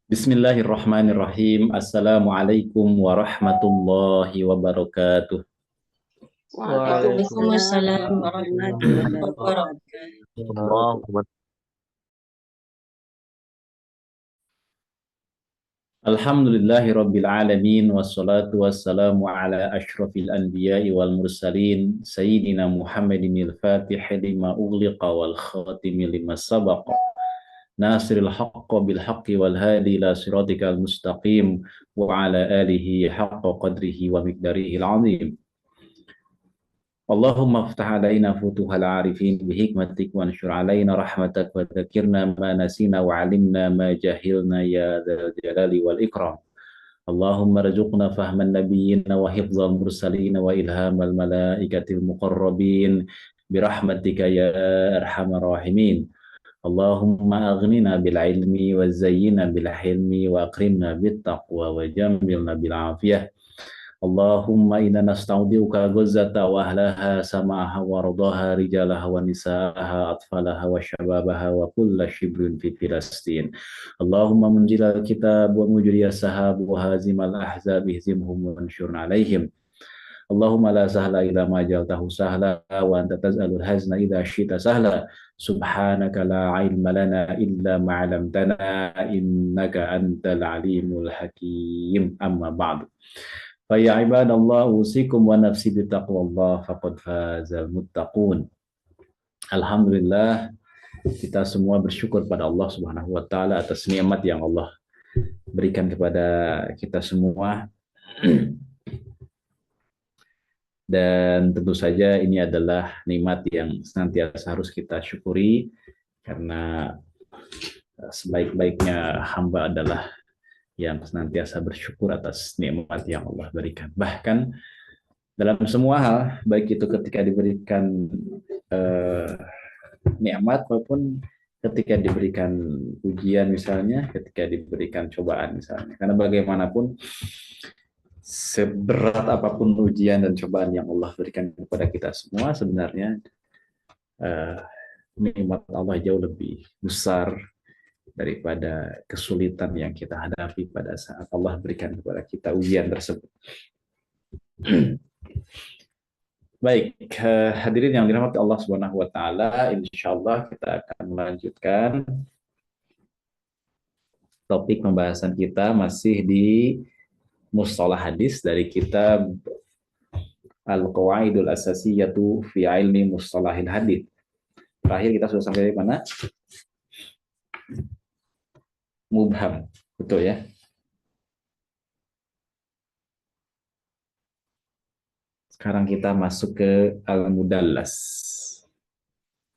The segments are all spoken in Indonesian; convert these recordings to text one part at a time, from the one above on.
Bismillahirrahmanirrahim. Assalamualaikum warahmatullahi wabarakatuh. Waalaikumsalam Waalaikumsalam warahmatullahi warahmatullahi wabarakatuh. wabarakatuh. Alhamdulillahi rabbil alamin wassalatu wassalamu ala asyrafil anbiya'i wal mursalin sayyidina Muhammadin al-fatih lima ughliqa wal khatimi lima sabaqa nasiril haqqa bil haqqi wal hadi ila siratikal mustaqim wa ala alihi haqqa qadrihi wa miqdarihi al-azim. Allahumma ftah alaina futuhal arifin bihikmatik wa ansyur alaina rahmatak wa dzakirna ma nasina wa alimna ma jahilna ya dzal jalali wal ikram. Allahumma rzuqna fahman nabiyyin wa hifdzal mursalin wa ilhamal malaikatil muqarrabin birahmatika ya arhamar rahimin. Allahumma aghnina bil ilmi wa zayyina bil hilmi wa akrimna bit taqwa wa jammilna bil afiyah. Allahumma inna nasta'udiuka ghazzata wa ahlaha samaha wa radaha rijalaha wa nisaaha atfalaha wa syababaha wa kulla shibrin fi Filastin. Allahumma munjilal kitab wa mujriyas sahab wa hazimal ahzab ihzimhum wa ansyurna alaihim. Allahumma la sahla illa ma jaltahu sahla wa anta taz'alul hazna idha syita sahla. Subhanaka la ilma lana illa ma 'allamtana innaka antal alimul hakim. Amma ba'du. Fa ya ibadallah usikum wa nafsi bitaqwallah faqad fazal muttaqun. Alhamdulillah, kita semua bersyukur pada Allah Subhanahu wa taala atas nikmat yang Allah berikan kepada kita semua. Dan tentu saja ini adalah nikmat yang senantiasa harus kita syukuri karena sebaik-baiknya hamba adalah yang senantiasa bersyukur atas nikmat yang Allah berikan. Bahkan dalam semua hal, baik itu ketika diberikan nikmat maupun ketika diberikan ujian misalnya, ketika diberikan cobaan misalnya. Karena bagaimanapun seberat apapun ujian dan cobaan yang Allah berikan kepada kita semua, sebenarnya nikmat Allah jauh lebih besar daripada kesulitan yang kita hadapi pada saat Allah berikan kepada kita ujian tersebut. Baik, hadirin yang dirahmati Allah Subhanahu wa taala, insyaallah kita akan melanjutkan topik pembahasan kita masih di mustalah hadis dari kitab Al-Qawaidul Asasiyatu fi Ilmi Mustalahil Hadis. Terakhir kita sudah sampai di mana? Mubham, betul ya? Sekarang kita masuk ke Al-Mudallas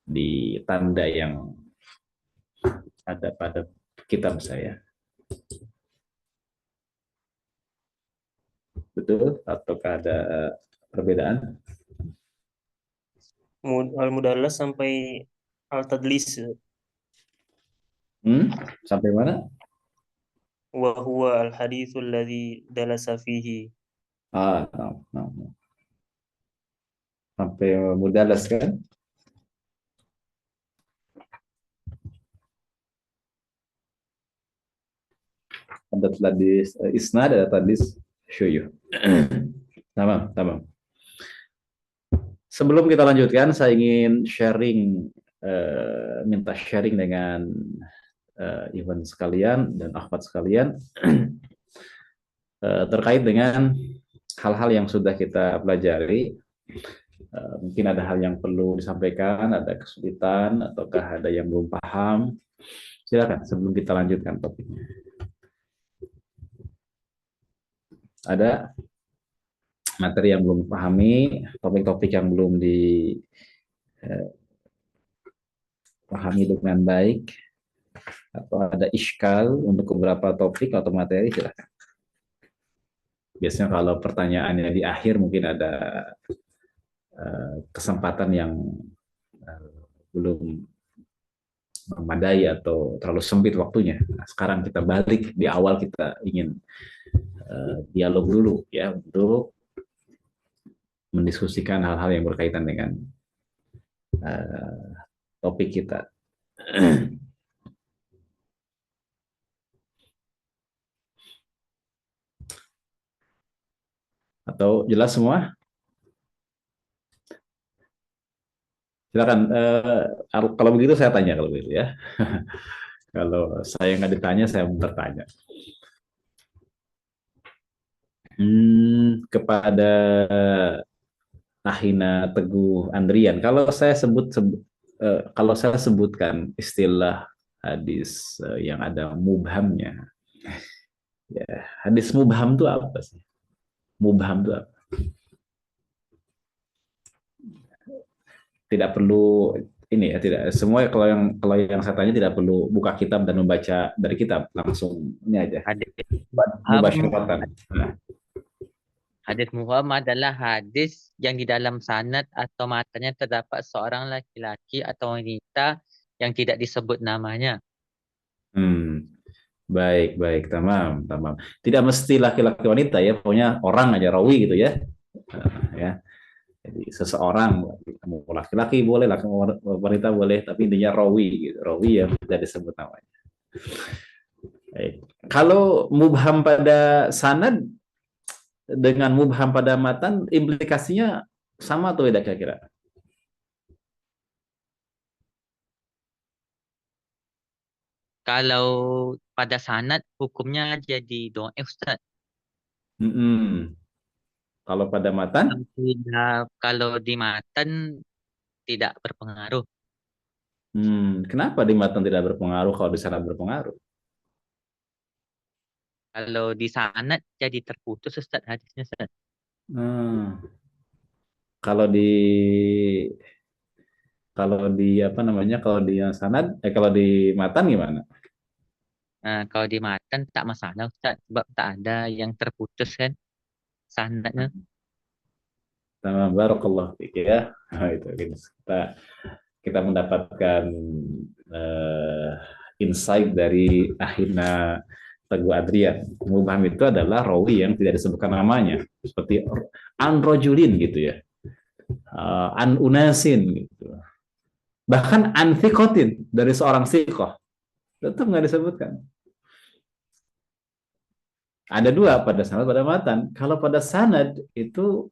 di tanda yang ada pada kitab saya. Betul? Ataukah ada perbedaan? Al-Mudallas sampai Al-Tadlis. Sampai mana? Wa huwa al-haditsul ladzi dalasa fihi. No. Sampai Mudallas kan? Ada tadlis isnad, ada tadlis syuyuh. Tamam. Sebelum kita lanjutkan, saya ingin minta sharing dengan Iwan sekalian dan akhwat sekalian terkait dengan hal-hal yang sudah kita pelajari. Mungkin ada hal yang perlu disampaikan, ada kesulitan, ataukah ada yang belum paham. Silakan sebelum kita lanjutkan topiknya. Ada materi yang belum dipahami, topik-topik yang belum dipahami dengan baik, atau ada iskal untuk beberapa topik atau materi, silakan. Biasanya kalau pertanyaannya di akhir mungkin ada kesempatan yang belum memadai atau terlalu sempit waktunya. Nah, sekarang kita balik di awal, kita ingin dialog dulu ya untuk mendiskusikan hal-hal yang berkaitan dengan topik kita. Atau jelas semua? Silakan. Kalau begitu saya tanya kalau begitu ya. Kalau saya nggak ditanya, saya bertanya. Kepada Ahina Teguh Andrian, kalau saya sebutkan istilah hadis yang ada mubhamnya, ya, hadis mubham itu apa sih? Mubham itu apa? Tidak perlu ini ya, tidak semua, kalau yang saya tanya tidak perlu buka kitab dan membaca dari kitab, langsung ini aja Hadis Muham, mubasyratan. Nah, hadis Muham adalah hadis yang di dalam sanad atau matanya terdapat seorang laki-laki atau wanita yang tidak disebut namanya. hmm, baik baik, tamam tamam. Tidak mesti laki-laki wanita ya, pokoknya orang aja rawi gitu ya. Ya, jadi seseorang, mau laki-laki boleh, laki wanita boleh, tapi intinya rawi gitu, rawi yang tidak disebut namanya. Baik. Kalau mubham pada sanad dengan mubham pada matan, implikasinya sama atau beda kira-kira? Kalau pada sanad hukumnya jadi dhaif, Ustaz. Mm-mm. Kalau pada matan, Kalau di matan tidak berpengaruh. kenapa di matan tidak berpengaruh kalau di sanad berpengaruh? Kalau di sanad jadi terputus, Ustaz, hadisnya, Ustaz. Hmm. Kalau di kalau di apa namanya, kalau di yang sanad, kalau di matan gimana? Nah, kalau di matan tak masalah, Ustaz, sebab tak ada yang terputus kan sanadnya. Sama barakallah fik ya. Nah, itu kita kita mendapatkan eh, insight dari Ahina Teguh Adrian. Mubham itu adalah rawi yang tidak disebutkan namanya, seperti an rojulin gitu ya, an unasin gitu. Bahkan an fikotin, dari seorang sikoh, tetap nggak disebutkan. Ada dua, pada sanad pada matan. Kalau pada sanad itu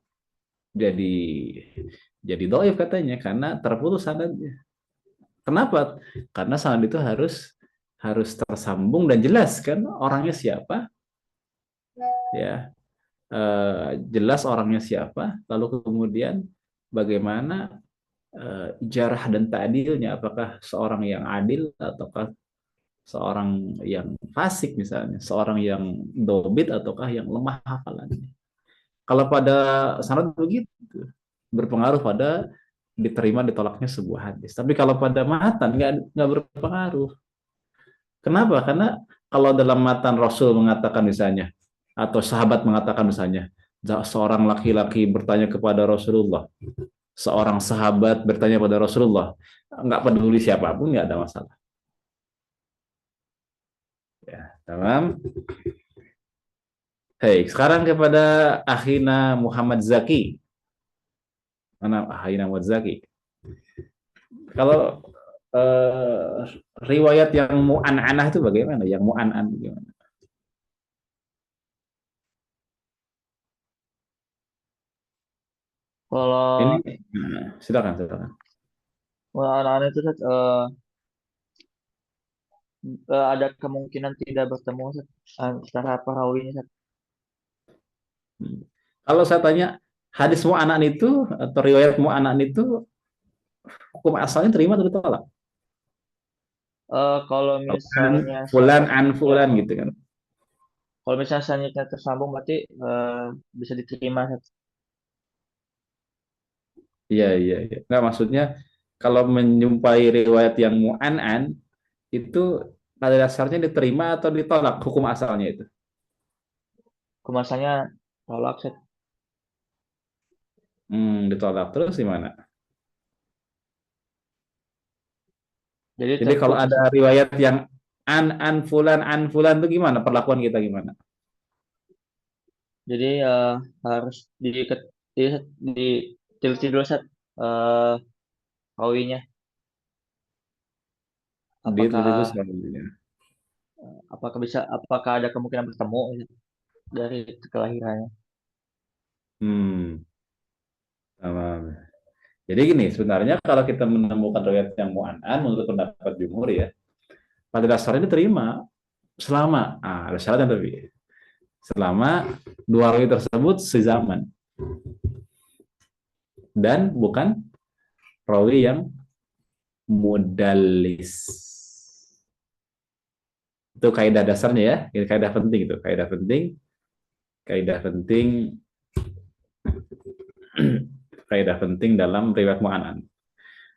jadi doif katanya, karena terputus sanadnya. Kenapa? Karena sanad itu harus harus tersambung dan jelas kan orangnya siapa, ya, jelas orangnya siapa, lalu kemudian bagaimana jarah dan ta'dilnya, apakah seorang yang adil ataukah seorang yang fasik, misalnya seorang yang dobit ataukah yang lemah hafalannya. Kalau pada sanad begitu, berpengaruh pada diterima ditolaknya sebuah hadis. Tapi kalau pada matan nggak berpengaruh. Kenapa? Karena kalau dalam matan Rasul mengatakan misalnya, atau sahabat mengatakan misalnya, seorang laki-laki bertanya kepada Rasulullah, seorang sahabat bertanya pada Rasulullah, nggak peduli siapapun, nggak ada masalah. Ya, tamam. Hei, sekarang kepada Akhina Muhammad Zaki. Mana Akhina Muhammad Zaki? Kalau eh, riwayat yang mu'an'anah itu bagaimana? Yang mu'an'an bagaimana? Ini Kalau silakan silakan. anak-anak itu Ustaz, ada kemungkinan tidak bertemu Ustaz, antara perawinya Ustaz. Hmm. Kalau saya tanya, hadis mu'anan itu atau riwayat mu'anan itu hukum asalnya terima atau ditolak? Kalau misalnya Fulan an fulan gitu kan. kalau misalnya sanadnya tersambung berarti bisa diterima Ustaz. Iya iya iya. Nggak, maksudnya kalau menjumpai riwayat yang mu'anan itu pada dasarnya diterima atau ditolak hukum asalnya itu. Kemasannya tolak Ustaz. Ditolak terus gimana? Jadi Jadi kalau terputus. ada riwayat yang an fulan itu gimana? Perlakuan kita gimana? Jadi harus di, diteliti dulu Ustaz, eh rawinya Diteliti itu apakah selanjutnya. apakah ada kemungkinan bertemu Ustaz, dari kelahirannya. Hmm. Tamam. Jadi gini, sebenarnya kalau kita menemukan riwayat yang mu'an'an menurut pendapat jumhur ya, pada dasarnya diterima selama, ada syaratnya tapi selama dua rawi tersebut sezaman dan bukan rawi yang mudallis. Itu kaidah dasarnya ya, ini kaidah penting itu, kaidah penting, kaidah penting dalam riwayat mu'an'an.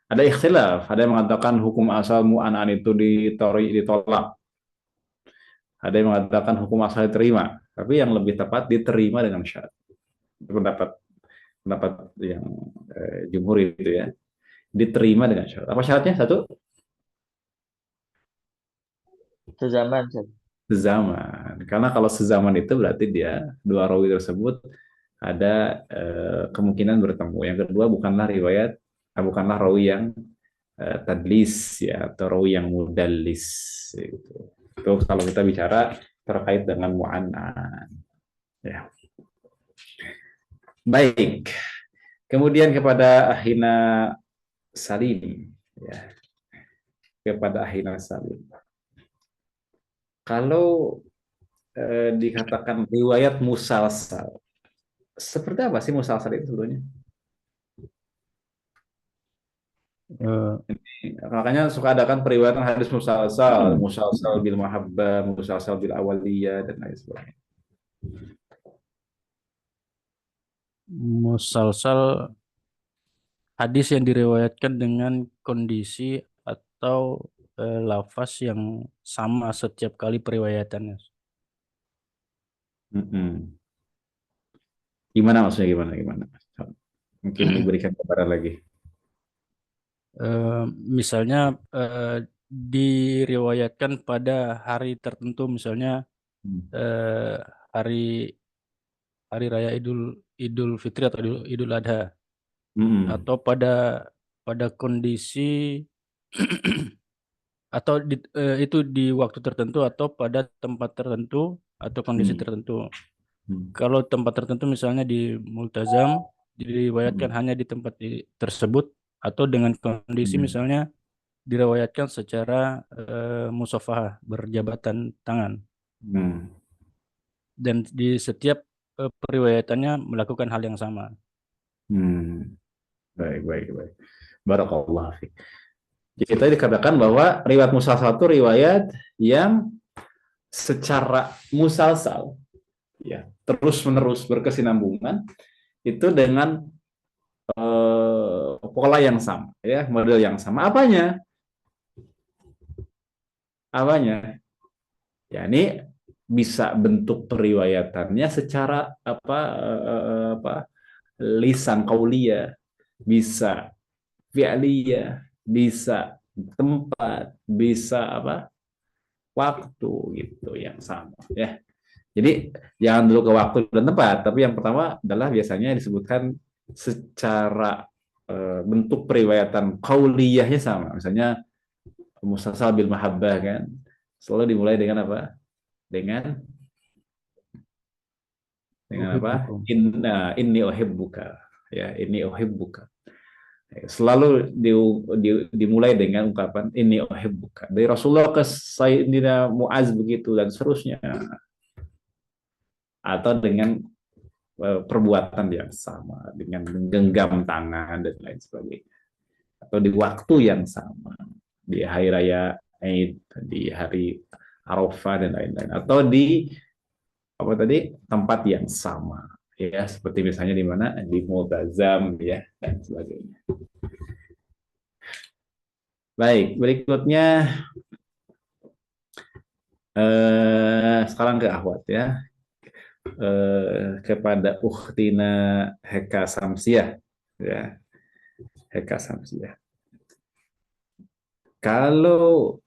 Ada ikhtilaf, ada yang mengatakan hukum asal mu'an'an itu ditolak, ada yang mengatakan hukum asal diterima, tapi yang lebih tepat diterima dengan syarat. Itu pendapat yang jumhur itu ya, diterima dengan syarat. Apa syaratnya? Satu, Sezaman, Ustaz. sezaman. Karena kalau sezaman itu berarti dia dua rawi tersebut ada kemungkinan bertemu. Yang kedua bukanlah rawi yang tadlis ya, atau rawi yang mudallis gitu. Itu kalau kita bicara terkait dengan mu'an'an ya. Baik. Kemudian kepada Ahina Salim ya. Kepada Ahina Salim. Kalau dikatakan riwayat musalsal, seperti apa sih musalsal itu sebetulnya? Eh, Makanya suka ada kan periwayatan hadis musalsal, musalsal bil mahabbah, musalsal bil awaliyah dan lain sebagainya. Musalsal hadis yang diriwayatkan dengan kondisi atau lafaz yang sama setiap kali periwayatannya. Mm-mm. Gimana maksudnya gimana? Mungkin diberikan gambaran lagi. Misalnya diriwayatkan pada hari tertentu, misalnya Hmm. eh, hari hari raya Idul Idul Fitri atau Idul Adha, Mm-mm. atau pada kondisi atau itu di waktu tertentu atau pada tempat tertentu atau kondisi Hmm. tertentu. Hmm. Kalau tempat tertentu misalnya di multazam diriwayatkan Hmm. hanya di tempat tersebut, atau dengan kondisi Hmm. misalnya diriwayatkan secara musafahah, berjabatan tangan, Hmm. dan di setiap periwayatannya melakukan hal yang sama. Hmm. Baik. Barakallah fiik. Jadi kita dikatakan bahwa riwayat musalsal itu riwayat yang secara musalsal ya, terus menerus berkesinambungan itu dengan pola yang sama ya, model yang sama. Apanya ya, ini bisa bentuk periwayatannya secara apa lisan qauliyah, bisa fi'liyah, bisa tempat, bisa waktu gitu yang sama ya. Jadi jangan dulu ke waktu dan tempat, tapi yang pertama adalah biasanya disebutkan secara bentuk periwayatan qauliyahnya sama. Misalnya musalsal bil mahabbah kan selalu dimulai dengan apa? Dengan apa? Uhibbukum. Inni uhibbuka ya, inni uhibbuka. Selalu dimulai dengan ungkapan inni uhibbuka. Dari Rasulullah ke Sayyidina Muaz begitu dan seterusnya. Atau dengan perbuatan yang sama, dengan menggenggam tangan dan lain sebagainya. Atau di waktu yang sama, di hari raya Eid, di hari Arafah dan lain-lain. Atau di tempat yang sama, ya seperti misalnya di mana, di Multazam ya dan sebagainya. Baik, berikutnya sekarang ke Ahwat ya, kepada Ukhtina Heka Samsiah ya, Heka Samsiah. Kalau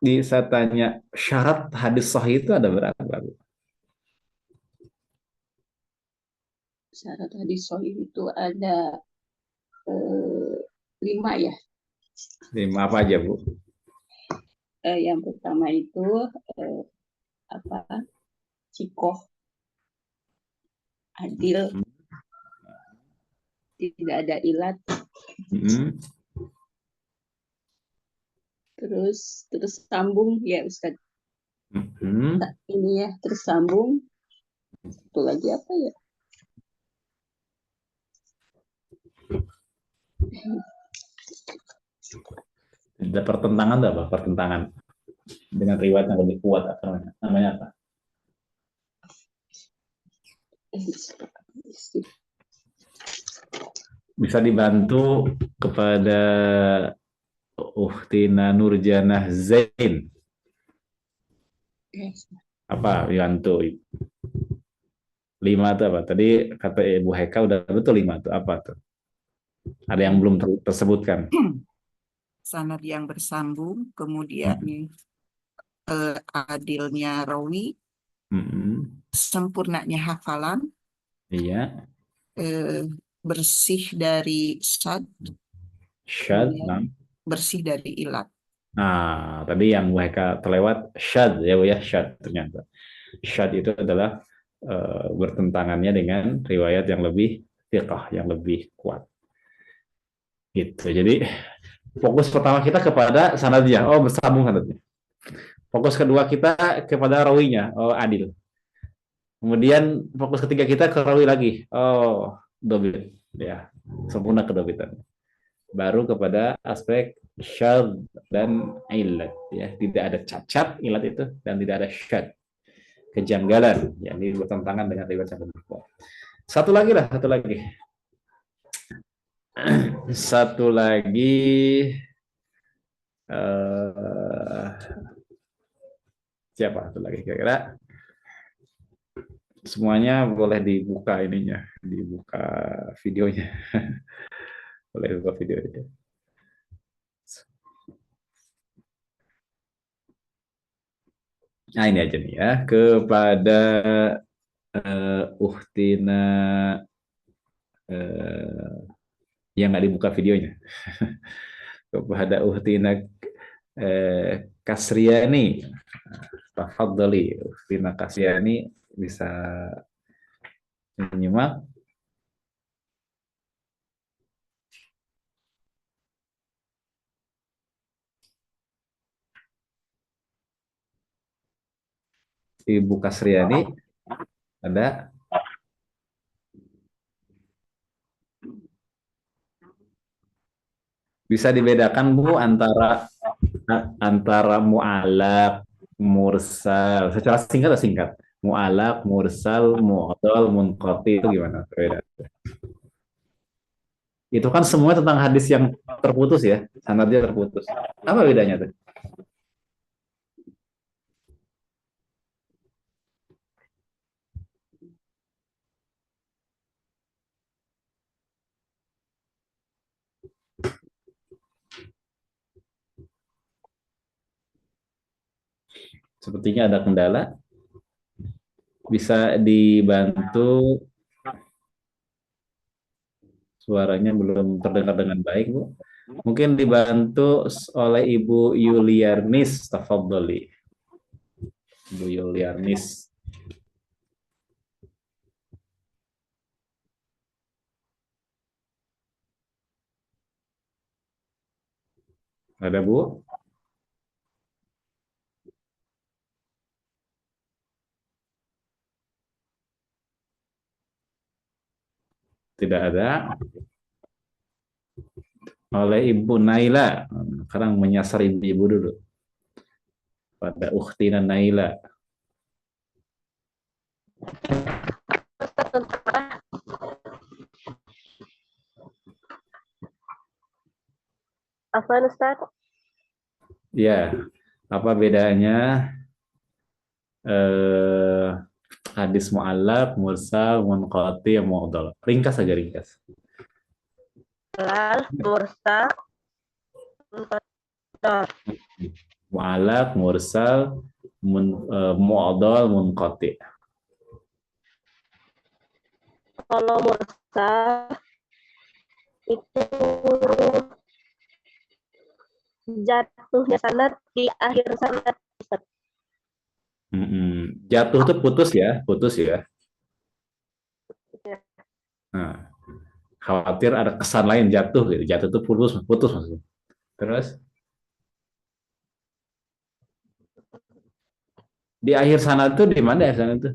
saya tanya syarat hadis sahih itu ada berapa? Syarat hadis sahih itu ada 5 ya. 5 apa aja Bu? Yang pertama itu sikoh, adil, tidak ada ilat, Mm-mm. terus sambung ya Ustaz. Mm-mm. Ini ya, terus sambung. Itu lagi apa ya? Ada pertentangan tuh apa? Pertentangan dengan riwayat yang lebih kuat apa namanya? Namanya apa? Bisa dibantu kepada Uhtina Nurjanah Zain. Apa dibantu? 5 itu apa? Tadi kata Ibu Heka udah betul 5 itu apa tuh? Ada yang belum tersebutkan. Sanad yang bersambung, kemudian adilnya rawi, Mm-mm. sempurnanya hafalan, Iya. bersih dari syad, Syad. kemudian bersih dari ilat. Nah, tadi yang mereka terlewat syad ya Bu ya, syad ternyata. Syad itu adalah bertentangannya dengan riwayat yang lebih fiqh, yang lebih kuat. Gitu. Jadi fokus pertama kita kepada sanadnya, oh bersambung sanadnya. Fokus kedua kita kepada rawinya, oh adil. Kemudian fokus ketiga kita ke rawi lagi, oh dobit, ya sempurna kedobitan. Baru kepada aspek syad dan ilat, ya tidak ada cacat ilat itu dan tidak ada syad kejanggalan, ya ini bertentangan dengan riwayat yang lebih kuat. Satu lagi satu lagi siapa satu lagi kira-kira? Semuanya boleh dibuka ininya, dibuka videonya. Boleh buka videonya. Nah ini aja nih ya, kepada Uhtina yang nggak dibuka videonya. Kepada Uhtina Kasriani, tafadhali Uhtina Kasriani bisa menyimak. Ibu Kasriani ada? Bisa dibedakan Bu antara mu'alaq, mursal. Secara singkat atau singkat? Mu'alaq, mursal, mu'adhal, munqati itu gimana? Perbedaan. Itu kan semua tentang hadis yang terputus ya, sanadnya terputus. Apa bedanya tuh? Sepertinya ada kendala. Bisa dibantu, suaranya belum terdengar dengan baik, Bu. Mungkin dibantu oleh Ibu Yuliarnis, tafadhali. Ibu Yuliarnis. Ada, Bu? Tidak ada. Oleh Ibu Naila. Sekarang menyasar ibu-ibu dulu. Pada Ukhtina Naila. Afwan Ustaz. Ya, apa bedanya hadis mu'allaq, mursal, munqati, mu'dhal? Ringkas saja, ringkas. Mursal, Mu'allaq, mursal, mu'dhal, munqati. kalau mursal itu jatuhnya sanad di akhir sanad. Jatuh tuh putus ya, putus ya. Khawatir ada kesan lain jatuh gitu. Jatuh itu putus, putus maksudnya. Terus di akhir sana tuh di mana ya sana tuh?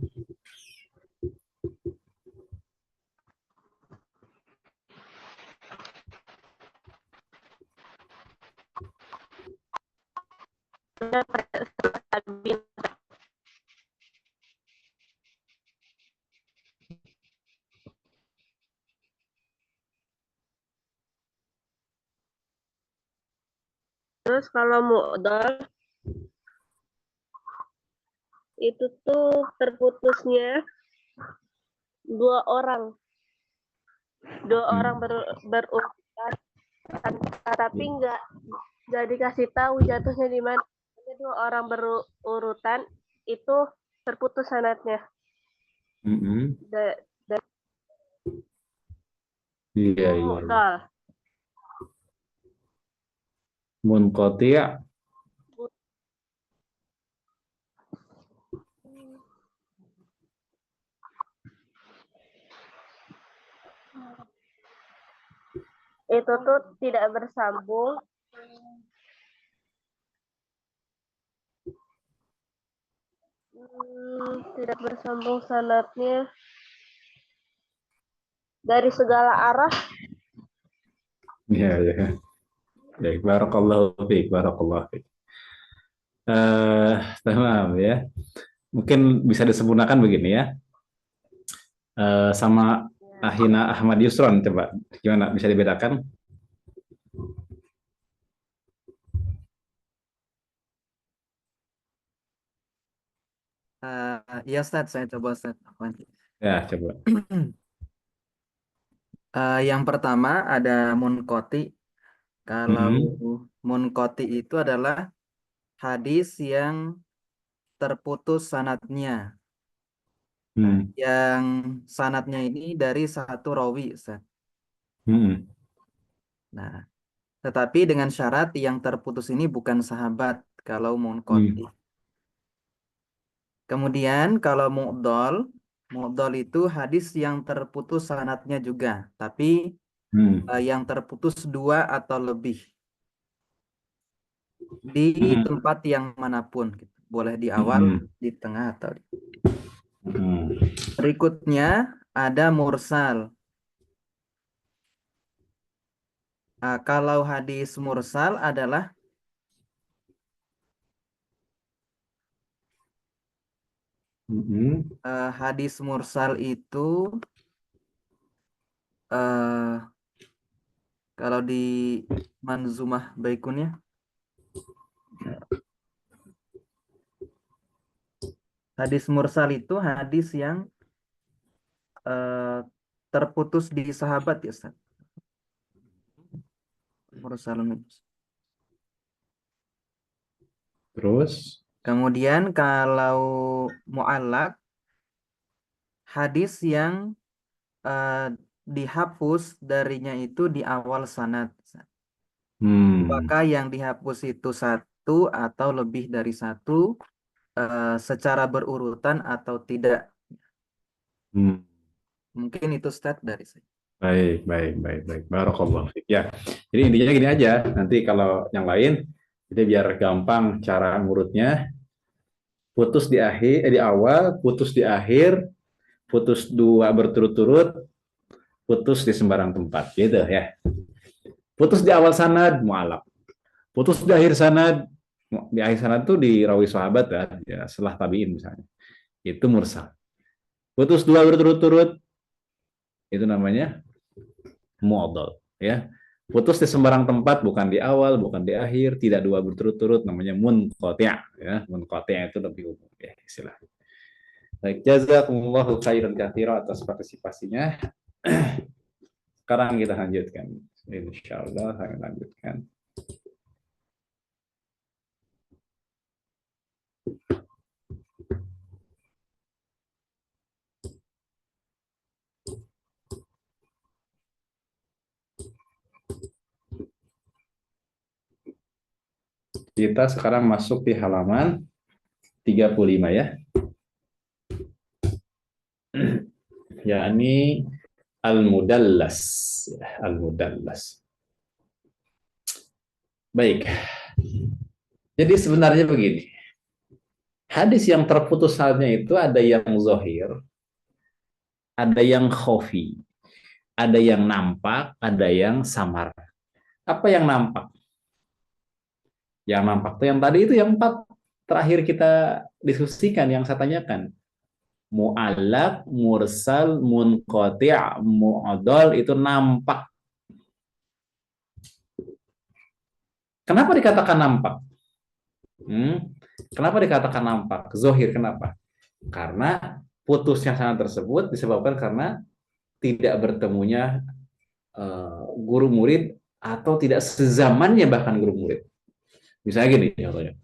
Terus kalau mu'dhal itu tuh terputusnya dua orang berurutan, tapi nggak dikasih tahu jatuhnya di mana. Hanya dua orang berurutan itu terputus sanadnya. Mm-mm. Dan Iya, iya. mu'dhal Munqati'. itu tuh tidak bersambung tidak bersambung sanadnya dari segala arah. Iya, iya. Baik, barakallahu fiik, barakallahu fiik. Tamam ya. Mungkin bisa disempurnakan begini ya. Sama Ahina Ahmad Yusron, coba gimana bisa dibedakan? Ya Ustadz, saya coba Ustadz. Afwan. Ya, coba. Yang pertama ada munqati. Kalau munqati itu adalah hadis yang terputus sanadnya. Yang sanadnya ini dari satu rawi, Ustaz. Nah, tetapi dengan syarat yang terputus ini bukan sahabat kalau munqati. Kemudian kalau mu'dhal itu hadis yang terputus sanadnya juga, tapi yang terputus dua atau lebih di tempat yang manapun, gitu. Boleh di awal, di tengah atau di... Berikutnya ada mursal. Kalau hadis mursal adalah hadis mursal itu kalau di Manzumah Baikunnya hadis mursal itu hadis yang terputus di sahabat ya Ustaz. Mursalun. Terus kemudian kalau mu'allaq hadis yang dihapus darinya itu di awal sanad. Apakah yang dihapus itu satu atau lebih dari satu secara berurutan atau tidak? Mungkin itu Ustaz dari saya. Baik. Barakallahu fiik. Ya. Jadi intinya gini aja. Nanti kalau yang lain, jadi biar gampang cara ngurutnya. Putus di akhir, di awal, putus di akhir, putus dua berturut-turut, putus di sembarang tempat, gitu ya. Putus di awal sanad, mu'allaq. Putus di akhir sanad, tuh di rawi sahabat ya, setelah tabi'in misalnya. Itu mursal. Putus dua berturut-turut, itu namanya mu'dhal, ya. Putus di sembarang tempat, bukan di awal, bukan di akhir, tidak dua berturut-turut, namanya munqati', ya. Munqati' itu lebih umum ya istilahnya. Baik, jazakumullahu khairan katsira atas partisipasinya. Sekarang kita lanjutkan. Insyaallah saya lanjutkan. Kita sekarang masuk di halaman 35 ya. Yakni Al-mudallas. Al-mudallas. Baik. Jadi sebenarnya begini. Hadis yang terputus sanadnya itu ada yang zahir, ada yang khafi, ada yang nampak, ada yang samar. Apa yang nampak? Yang nampak itu yang tadi itu yang 4 terakhir kita diskusikan, yang saya tanyakan. Mu'allaq, mursal, munqati', mu'adhal itu nampak. Kenapa dikatakan nampak? Kenapa dikatakan nampak? Zohir, kenapa? Karena putusnya sanad tersebut disebabkan karena tidak bertemunya guru murid atau tidak sezamannya bahkan guru murid. Misalnya gini contohnya.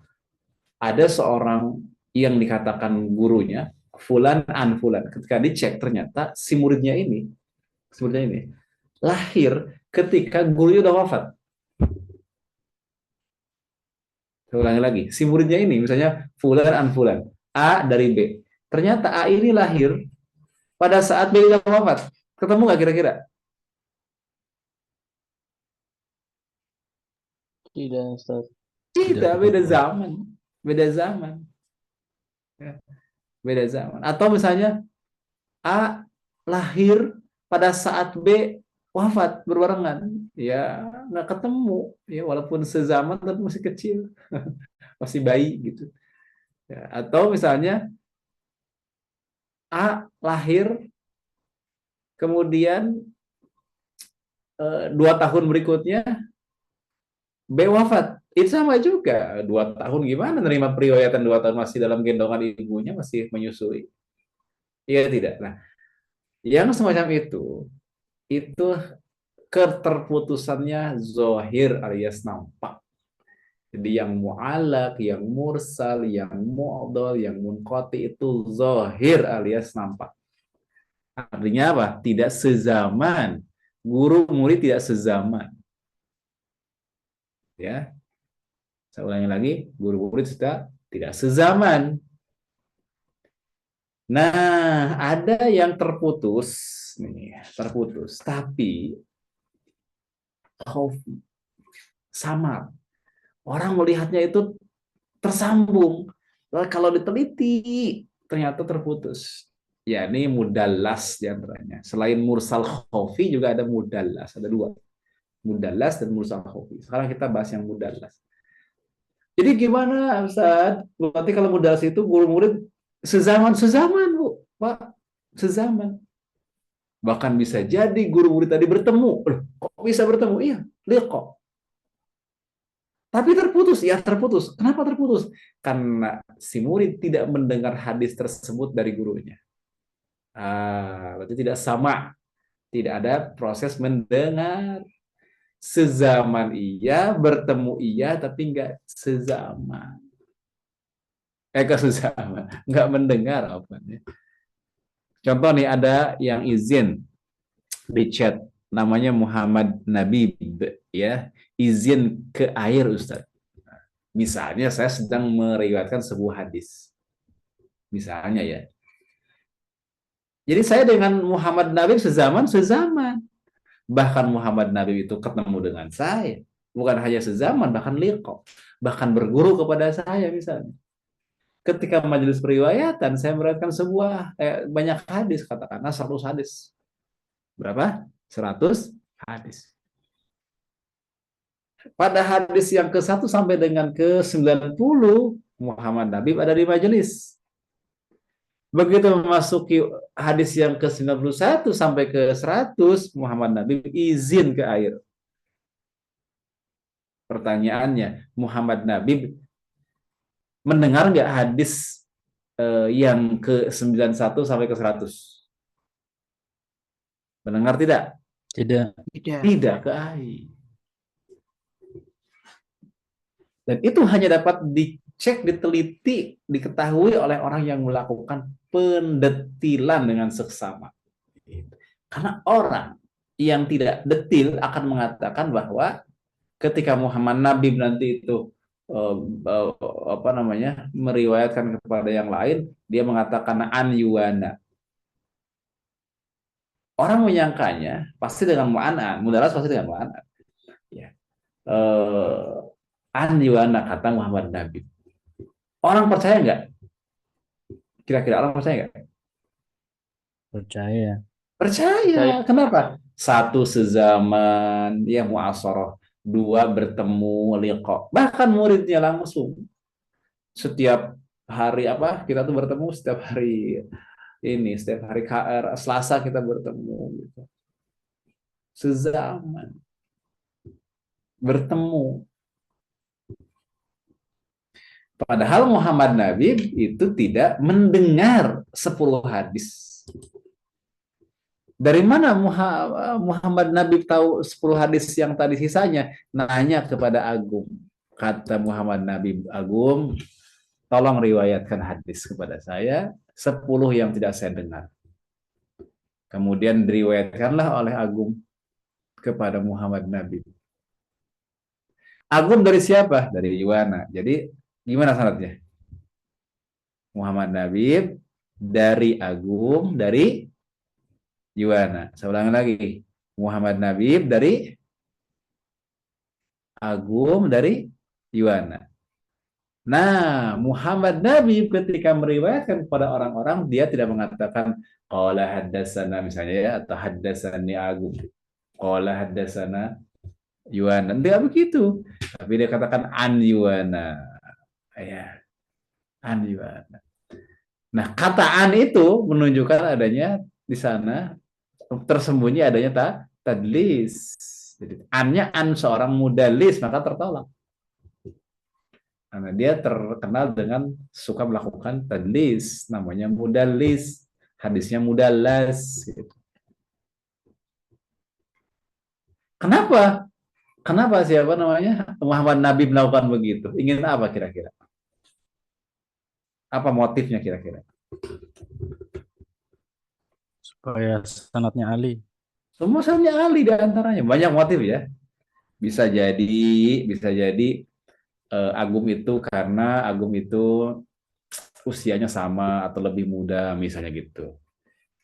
Ada seorang yang dikatakan gurunya fulan an fulan. Ketika dicek ternyata si muridnya ini lahir ketika gurunya udah wafat. Saya ulangi lagi, si muridnya ini misalnya fulan an fulan, A dari B. Ternyata A ini lahir pada saat B udah wafat. Ketemu nggak kira-kira? Tidak, Ustaz. Tidak, beda zaman. Beda zaman. Ya, beda zaman. Atau misalnya A lahir pada saat B wafat berbarengan. Ya, nggak ketemu. Ya, walaupun sezaman tapi masih kecil. Masih bayi gitu. Ya, atau misalnya A lahir kemudian 2 tahun berikutnya B wafat. Itu sama juga. 2 tahun gimana nerima periwayatan 2 tahun masih dalam gendongan ibunya, masih menyusui. Iya tidak? Nah, yang semacam itu keterputusannya zohir alias nampak. Jadi yang mu'allaq, yang mursal, yang mu'adhal, yang munqati itu zohir alias nampak. Artinya apa? Tidak sezaman. Guru murid tidak sezaman. Ya. Saya ulangi lagi, guru murid sudah tidak sezaman. Nah, ada yang terputus nih, tapi khafi, samar. Orang melihatnya itu tersambung. Kalau diteliti ternyata terputus. Ya, ini mudallas diantaranya. Selain mursal khafi juga ada mudallas, ada 2. Mudallas dan mursal khafi. Sekarang kita bahas yang mudallas. Jadi gimana Ustaz? Berarti kalau mudallas itu guru murid sezaman Bu, Pak, sezaman. Bahkan bisa jadi guru murid tadi bertemu. Loh, kok bisa bertemu? Iya, liqa. Tapi terputus, ya terputus. Kenapa terputus? Karena si murid tidak mendengar hadis tersebut dari gurunya. Berarti tidak sama. Tidak ada proses mendengar. Sezaman iya, bertemu iya, tapi enggak sezaman. Sezaman. Enggak mendengar apa ya. Contoh nih, ada yang izin di chat, namanya Muhammad Nabi, ya, izin ke air Ustaz. Misalnya saya sedang meriwayatkan sebuah hadis. Misalnya ya. Jadi saya dengan Muhammad Nabi sezaman. Bahkan Muhammad Nabi itu ketemu dengan saya. Bukan hanya sezaman, bahkan liqa. Bahkan berguru kepada saya misalnya. Ketika majelis periwayatan, saya meriwayatkan banyak hadis, katakanlah 100 hadis. Berapa? 100 hadis. Pada hadis yang ke-1 sampai dengan ke-90, Muhammad Nabi ada di majelis. Begitu memasuki hadis yang ke-91 sampai ke-100, Muhammad Nabi izin ke air. Pertanyaannya, Muhammad Nabi mendengar nggak hadis yang ke-91 sampai ke-100? Mendengar tidak? Tidak. Tidak ke air. Dan itu hanya dapat dicek, diteliti, diketahui oleh orang yang melakukan pendetilan dengan seksama. Karena orang yang tidak detil akan mengatakan bahwa ketika Muhammad Nabi nanti itu meriwayatkan kepada yang lain, dia mengatakan an yuwana. Orang menyangkanya pasti dengan mu'anan, mudalas pasti dengan mu'anan. Ya. An Yuwana kata Muhammad Nabi. Orang percaya nggak? Kira-kira orang percaya nggak? Percaya. Percaya. Kenapa? Satu sezaman, ya mu'asarah. Dua bertemu, liqa. Bahkan muridnya langsung. Setiap hari apa? Kita tuh bertemu setiap hari ini, setiap hari KR, Selasa kita bertemu. Gitu. Sezaman. Bertemu. Padahal Muhammad Nabi itu tidak mendengar 10 hadis. Dari mana Muhammad Nabi tahu 10 hadis yang tadi sisanya? Nanya kepada Agum. Kata Muhammad Nabi, Agum, tolong riwayatkan hadis kepada saya, 10 yang tidak saya dengar. Kemudian diriwayatkanlah oleh Agum kepada Muhammad Nabi. Agum dari siapa? Dari Yuwana. Jadi gimana sanadnya? Muhammad Nabi dari Agum dari Yuwana. Saya ulangi lagi. Muhammad Nabi dari Agum dari Yuwana. Nah, Muhammad Nabi ketika meriwayatkan kepada orang-orang, dia tidak mengatakan qala haddatsana misalnya ya, atau haddatsani Agum. Qala haddatsana Yuwana. Tidak begitu. Tapi dia katakan an Yuwana. Ya. An Yuwana. Nah, kata an itu menunjukkan adanya di sana tersembunyi adanya tadlis. Jadi annya an seorang mudallis, maka tertolak. Karena dia terkenal dengan suka melakukan tadlis, namanya mudallis, hadisnya mudallas. Gitu. Kenapa? Kenapa siapa namanya Muhammad Nabi melakukan begitu? Ingin apa kira-kira? Apa motifnya kira-kira? Supaya sanadnya Ali. Semua sanadnya Ali di antaranya. Banyak motif ya. Bisa jadi Agum itu karena Agum itu usianya sama atau lebih muda misalnya gitu.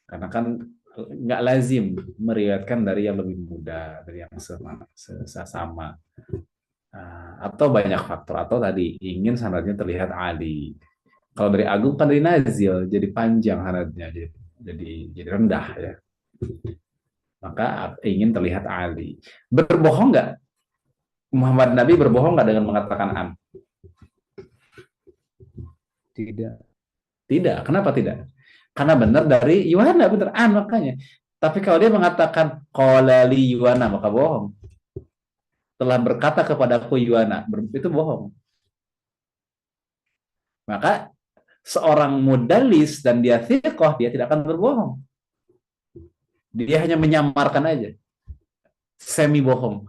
Karena kan nggak lazim meriwayatkan dari yang lebih muda, dari yang sama. Atau banyak faktor, atau tadi ingin sanadnya terlihat Ali. Kalau dari Agum kan dari nazil, jadi panjang sanadnya, jadi rendah ya. Maka ingin terlihat Ali. Berbohong nggak? Muhammad Nabi berbohong nggak dengan mengatakan an? Tidak. Tidak. Kenapa tidak? Karena benar dari Yuhana, benar an makanya. Tapi kalau dia mengatakan qala li Yuhana, maka bohong. Telah berkata kepadaku Yuhana, itu bohong. Maka seorang mudallis dan dia thiqah, dia tidak akan berbohong. Dia hanya menyamarkan aja. Semi bohong.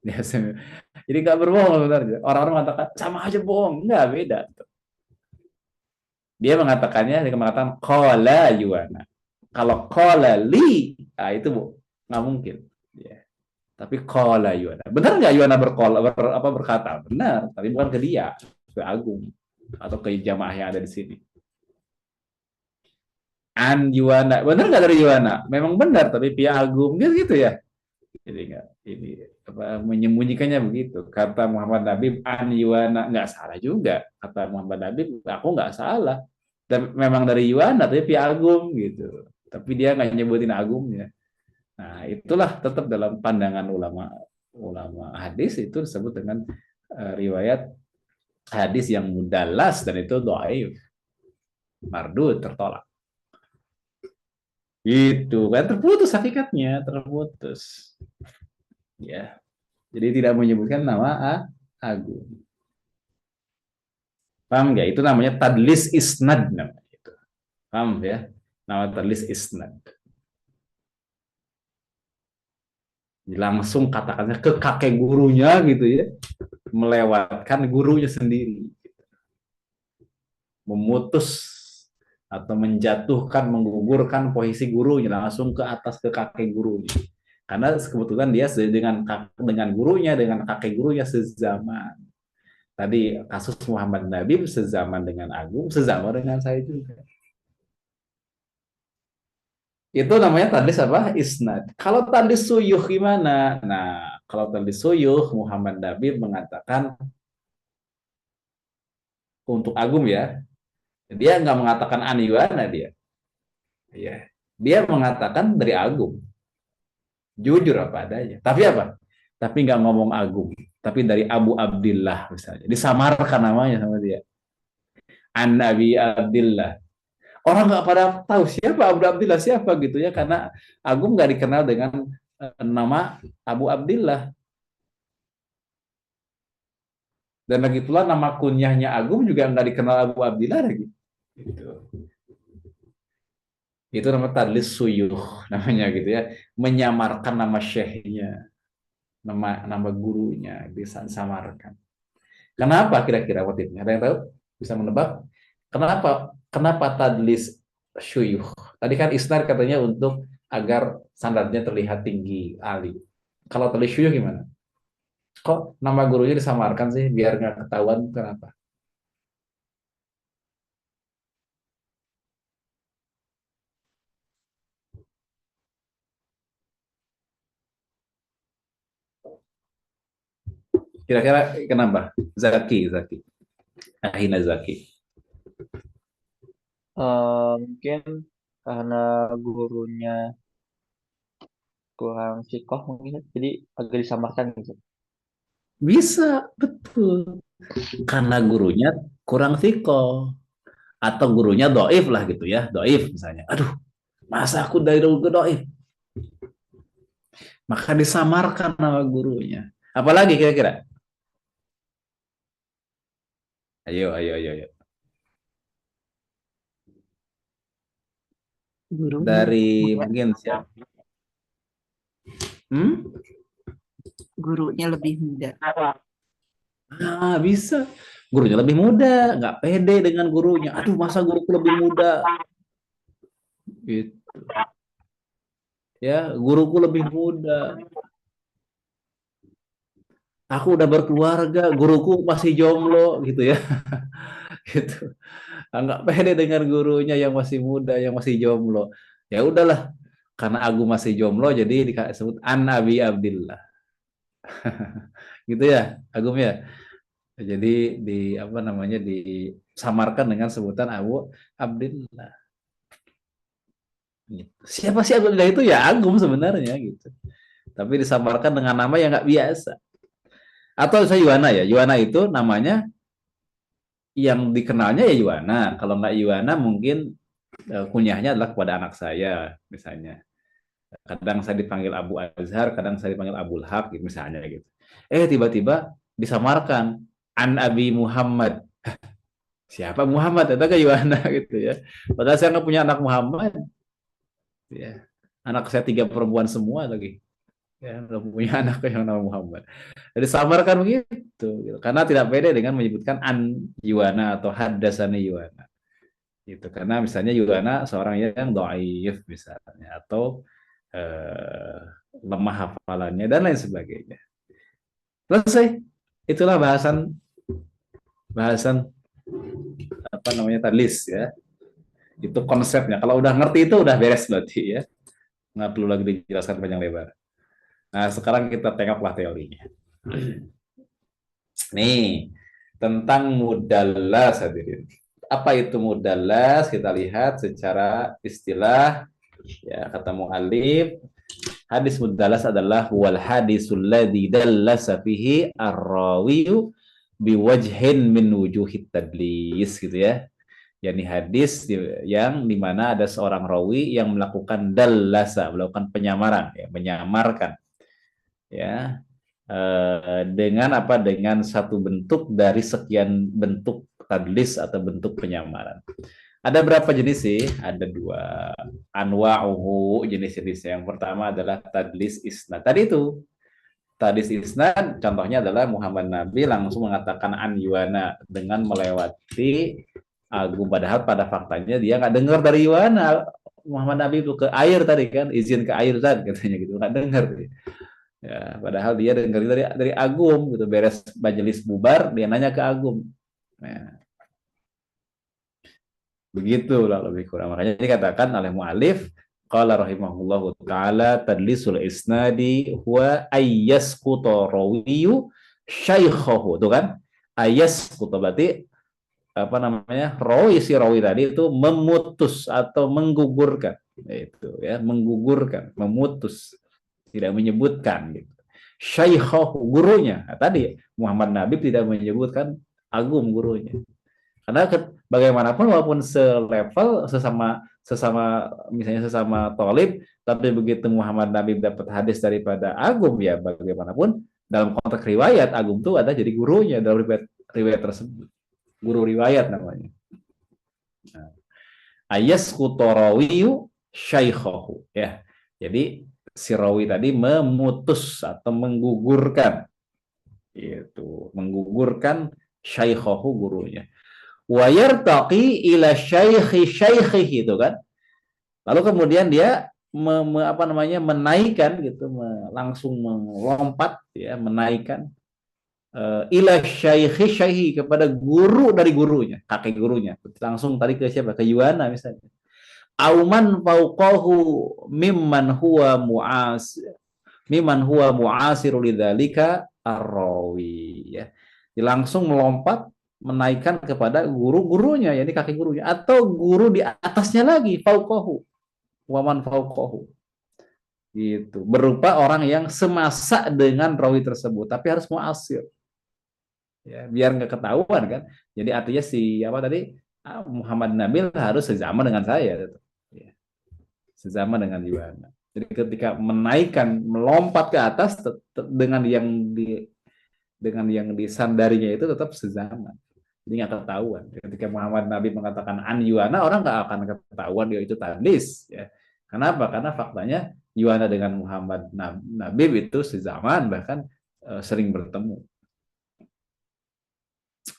Jadi nggak berbohong sebenarnya. Orang-orang mengatakan sama aja bohong, nggak beda. Dia mengatakannya, dia mengatakan qala Yuhana. Kalau qala li, itu nggak mungkin. Ya. Tapi qala Yuhana. Benar nggak Yuhana berkata? Benar, tapi bukan ke dia, ke Agung atau ke jamaah yang ada di sini. An Yuhana, benar nggak dari Yuhana? Memang benar, tapi pihak Agung gitu ya. Jadi nggak, ini menyembunyikannya begitu. Kata Muhammad Nabi an Yuhana, nggak salah juga. Kata Muhammad Nabi, aku nggak salah. Dan memang dari Yuhana, tapi pihak Agung gitu. Tapi dia nggak nyebutin Agungnya. Nah, itulah tetap dalam pandangan ulama hadis itu disebut dengan riwayat hadis yang mudallas, dan itu dhaif, mardud, tertolak. Itu kan terputus hakikatnya, terputus. Ya. Jadi tidak menyebutkan nama Agung. Paham nggak? Itu namanya tadlis isnad namanya itu. Paham ya? Nama tadlis isnad. Langsung katakannya ke kakek gurunya gitu ya. Melewatkan gurunya sendiri. Memutus atau menjatuhkan, menggugurkan posisi gurunya langsung ke atas ke kakek gurunya. Karena kebetulan dia dengan gurunya, dengan kakek gurunya sezaman. Tadi kasus Muhammad Nabi sezaman dengan Agung, sezaman dengan saya juga. Itu namanya tadlis apa? Isnad. Kalau tadlis suyuh gimana? Nah, kalau tadlis suyuh, Muhammad Nabi mengatakan untuk Agum ya, dia nggak mengatakan an Yuana dia. Ya, dia mengatakan dari Agum. Jujur apa adanya. Tapi apa? Tapi nggak ngomong Agum. Tapi dari Abu Abdillah misalnya. Disamarkan namanya sama dia. An Abi Abdillah. Orang nggak pada tahu siapa Abu Abdillah siapa gitu ya, karena Agum nggak dikenal dengan nama Abu Abdillah. Dan lagi pula nama kunyahnya Agum juga nggak dikenal Abu Abdillah lagi. Gitu. Itu nama tadlis suyuh namanya gitu ya, menyamarkan nama syekhnya, nama gurunya disamarkan. Kenapa kira-kira motifnya? Ada yang tahu? Bisa menebak? Kenapa tadlis syuyuh? Tadi kan isnad katanya untuk agar standarnya terlihat tinggi, ali. Kalau tadlis syuyuh gimana? Kok nama gurunya disamarkan sih biar nggak ketahuan? Kenapa? Kira-kira kenapa? Zaki. Ahina Zaki. Mungkin karena gurunya kurang sikoh mungkin, jadi agak disamarkan gitu. Bisa, betul. Karena gurunya kurang siko. Atau gurunya doif lah gitu ya. Doif misalnya. Aduh, masa aku dari dulu ke doif? Maka disamarkan nama gurunya. Apalagi kira-kira? Ayo. Gurunya Dari muda. mungkin siapa? Gurunya lebih muda. Nah, bisa. Gurunya lebih muda, nggak pede dengan gurunya. Aduh, masa guruku lebih muda? Gitu. Ya, guruku lebih muda. Aku udah berkeluarga, guruku masih jomblo gitu ya. Gitu. Nggak pede dengan gurunya yang masih muda, yang masih jomblo. Ya udahlah, karena aku masih jomblo jadi disebut An Abi Abdillah. Gitu ya, Agum ya. Jadi di apa namanya disamarkan dengan sebutan Abu Abdillah. Gitu. Siapa sih Abdillah itu? Ya Agum sebenarnya gitu. Tapi disamarkan dengan nama yang nggak biasa. Atau saya Yuwana ya. Yuwana itu namanya yang dikenalnya ya Yuwana. Kalau nggak Yuwana mungkin kunyahnya adalah kepada anak saya misalnya. Kadang saya dipanggil Abu Azhar, kadang saya dipanggil Abul Haq gitu, misalnya gitu. Tiba-tiba disamarkan An Abi Muhammad. Siapa Muhammad? Itu kan Yuwana gitu ya. Padahal saya nggak punya anak Muhammad. Ya. Anak saya 3 perempuan semua lagi. Ya, nggak punya anak yang nama Muhammad. Jadi samarkan begitu. Gitu. Karena tidak pede dengan menyebutkan An Yuwana atau Haddasani Yuwana. Gitu. Karena misalnya Yuwana seorang yang dhaif misalnya. Atau lemah hafalannya dan lain sebagainya. Selesai. Itulah bahasan apa namanya tadlis ya. Itu konsepnya. Kalau udah ngerti itu udah beres berarti ya. Nggak perlu lagi dijelaskan panjang lebar. Nah, sekarang kita tengoklah teorinya. Nih, tentang mudallas hadirin. Apa itu mudallas? Kita lihat secara istilah ya, kata mu'allif. Hadis mudallas adalah wal hadisul ladzi dallasa fihi ar-rawiyu biwajhin min wujuhit tadlis gitu ya. Yani hadis yang dimana ada seorang rawi yang melakukan dallasa, melakukan penyamaran ya, menyamarkan ya dengan apa, dengan satu bentuk dari sekian bentuk tadlis atau bentuk penyamaran. Ada berapa jenis sih? Ada 2 anwa'uhu, jenis-jenisnya. Yang pertama adalah tadlis isnad. Tadi itu tadlis isnad contohnya adalah Muhammad Nabi langsung mengatakan an Yuwana dengan melewati Agung, padahal pada faktanya dia nggak dengar dari Yuwana. Muhammad Nabi itu ke air tadi kan, izin ke air tadi katanya gitu, nggak dengar. Ya, padahal dia dengar dari Agum gitu, beres majelis bubar dia nanya ke Agum. Nah, begitu lah lebih kurang. Makanya dikatakan oleh mu'alif Qala rahimahullahu ta'ala tadlisul isnadi huwa ayyasquta rawiyu syaikhahu. Itu kan? Ayyasquta berarti apa namanya? Rawi tadi itu memutus atau menggugurkan. Itu ya, menggugurkan, memutus, tidak menyebutkan gitu. Syaikhahu, gurunya. Nah, tadi Muhammad Nabib tidak menyebutkan Agum gurunya. Karena bagaimanapun walaupun selevel sesama misalnya sesama thalib, tapi begitu Muhammad Nabib dapat hadis daripada Agum, ya bagaimanapun dalam konteks riwayat Agum itu ada jadi gurunya dalam riwayat tersebut, guru riwayat namanya. Ayasqutu rawiyu syaikhahu, ya. Jadi si rawi tadi memutus atau menggugurkan, itu menggugurkan syaikhahu gurunya. Wa yartaqi ila syaikhi itu kan. Lalu kemudian dia menaikkan gitu, langsung melompat ya, menaikkan ila syaikhi kepada guru dari gurunya, kakek gurunya. Langsung tadi ke siapa? Ke Yuana misalnya. Auman fauqahu mimman huwa mu'asiru lidzalika arrawi ya. Langsung melompat menaikkan kepada guru-gurunya, yakni kakek gurunya, atau guru di atasnya lagi, fauqahu, waman fauqahu, gitu, berupa orang yang semasa dengan rawi tersebut, tapi harus muasir, ya, biar nggak ketahuan kan. Jadi artinya si apa tadi Muhammad Nabil harus sezaman dengan saya, gitu. Ya. Sezaman dengan Yuana. Jadi ketika menaikkan, melompat ke atas dengan yang disandarinya itu tetap sezaman. Jadi nggak ketahuan. Ketika Muhammad Nabi mengatakan an Yuana, orang nggak akan ketahuan dia itu tadlis. Ya. Kenapa? Karena faktanya Yuana dengan Muhammad Nabi itu sezaman, bahkan sering bertemu.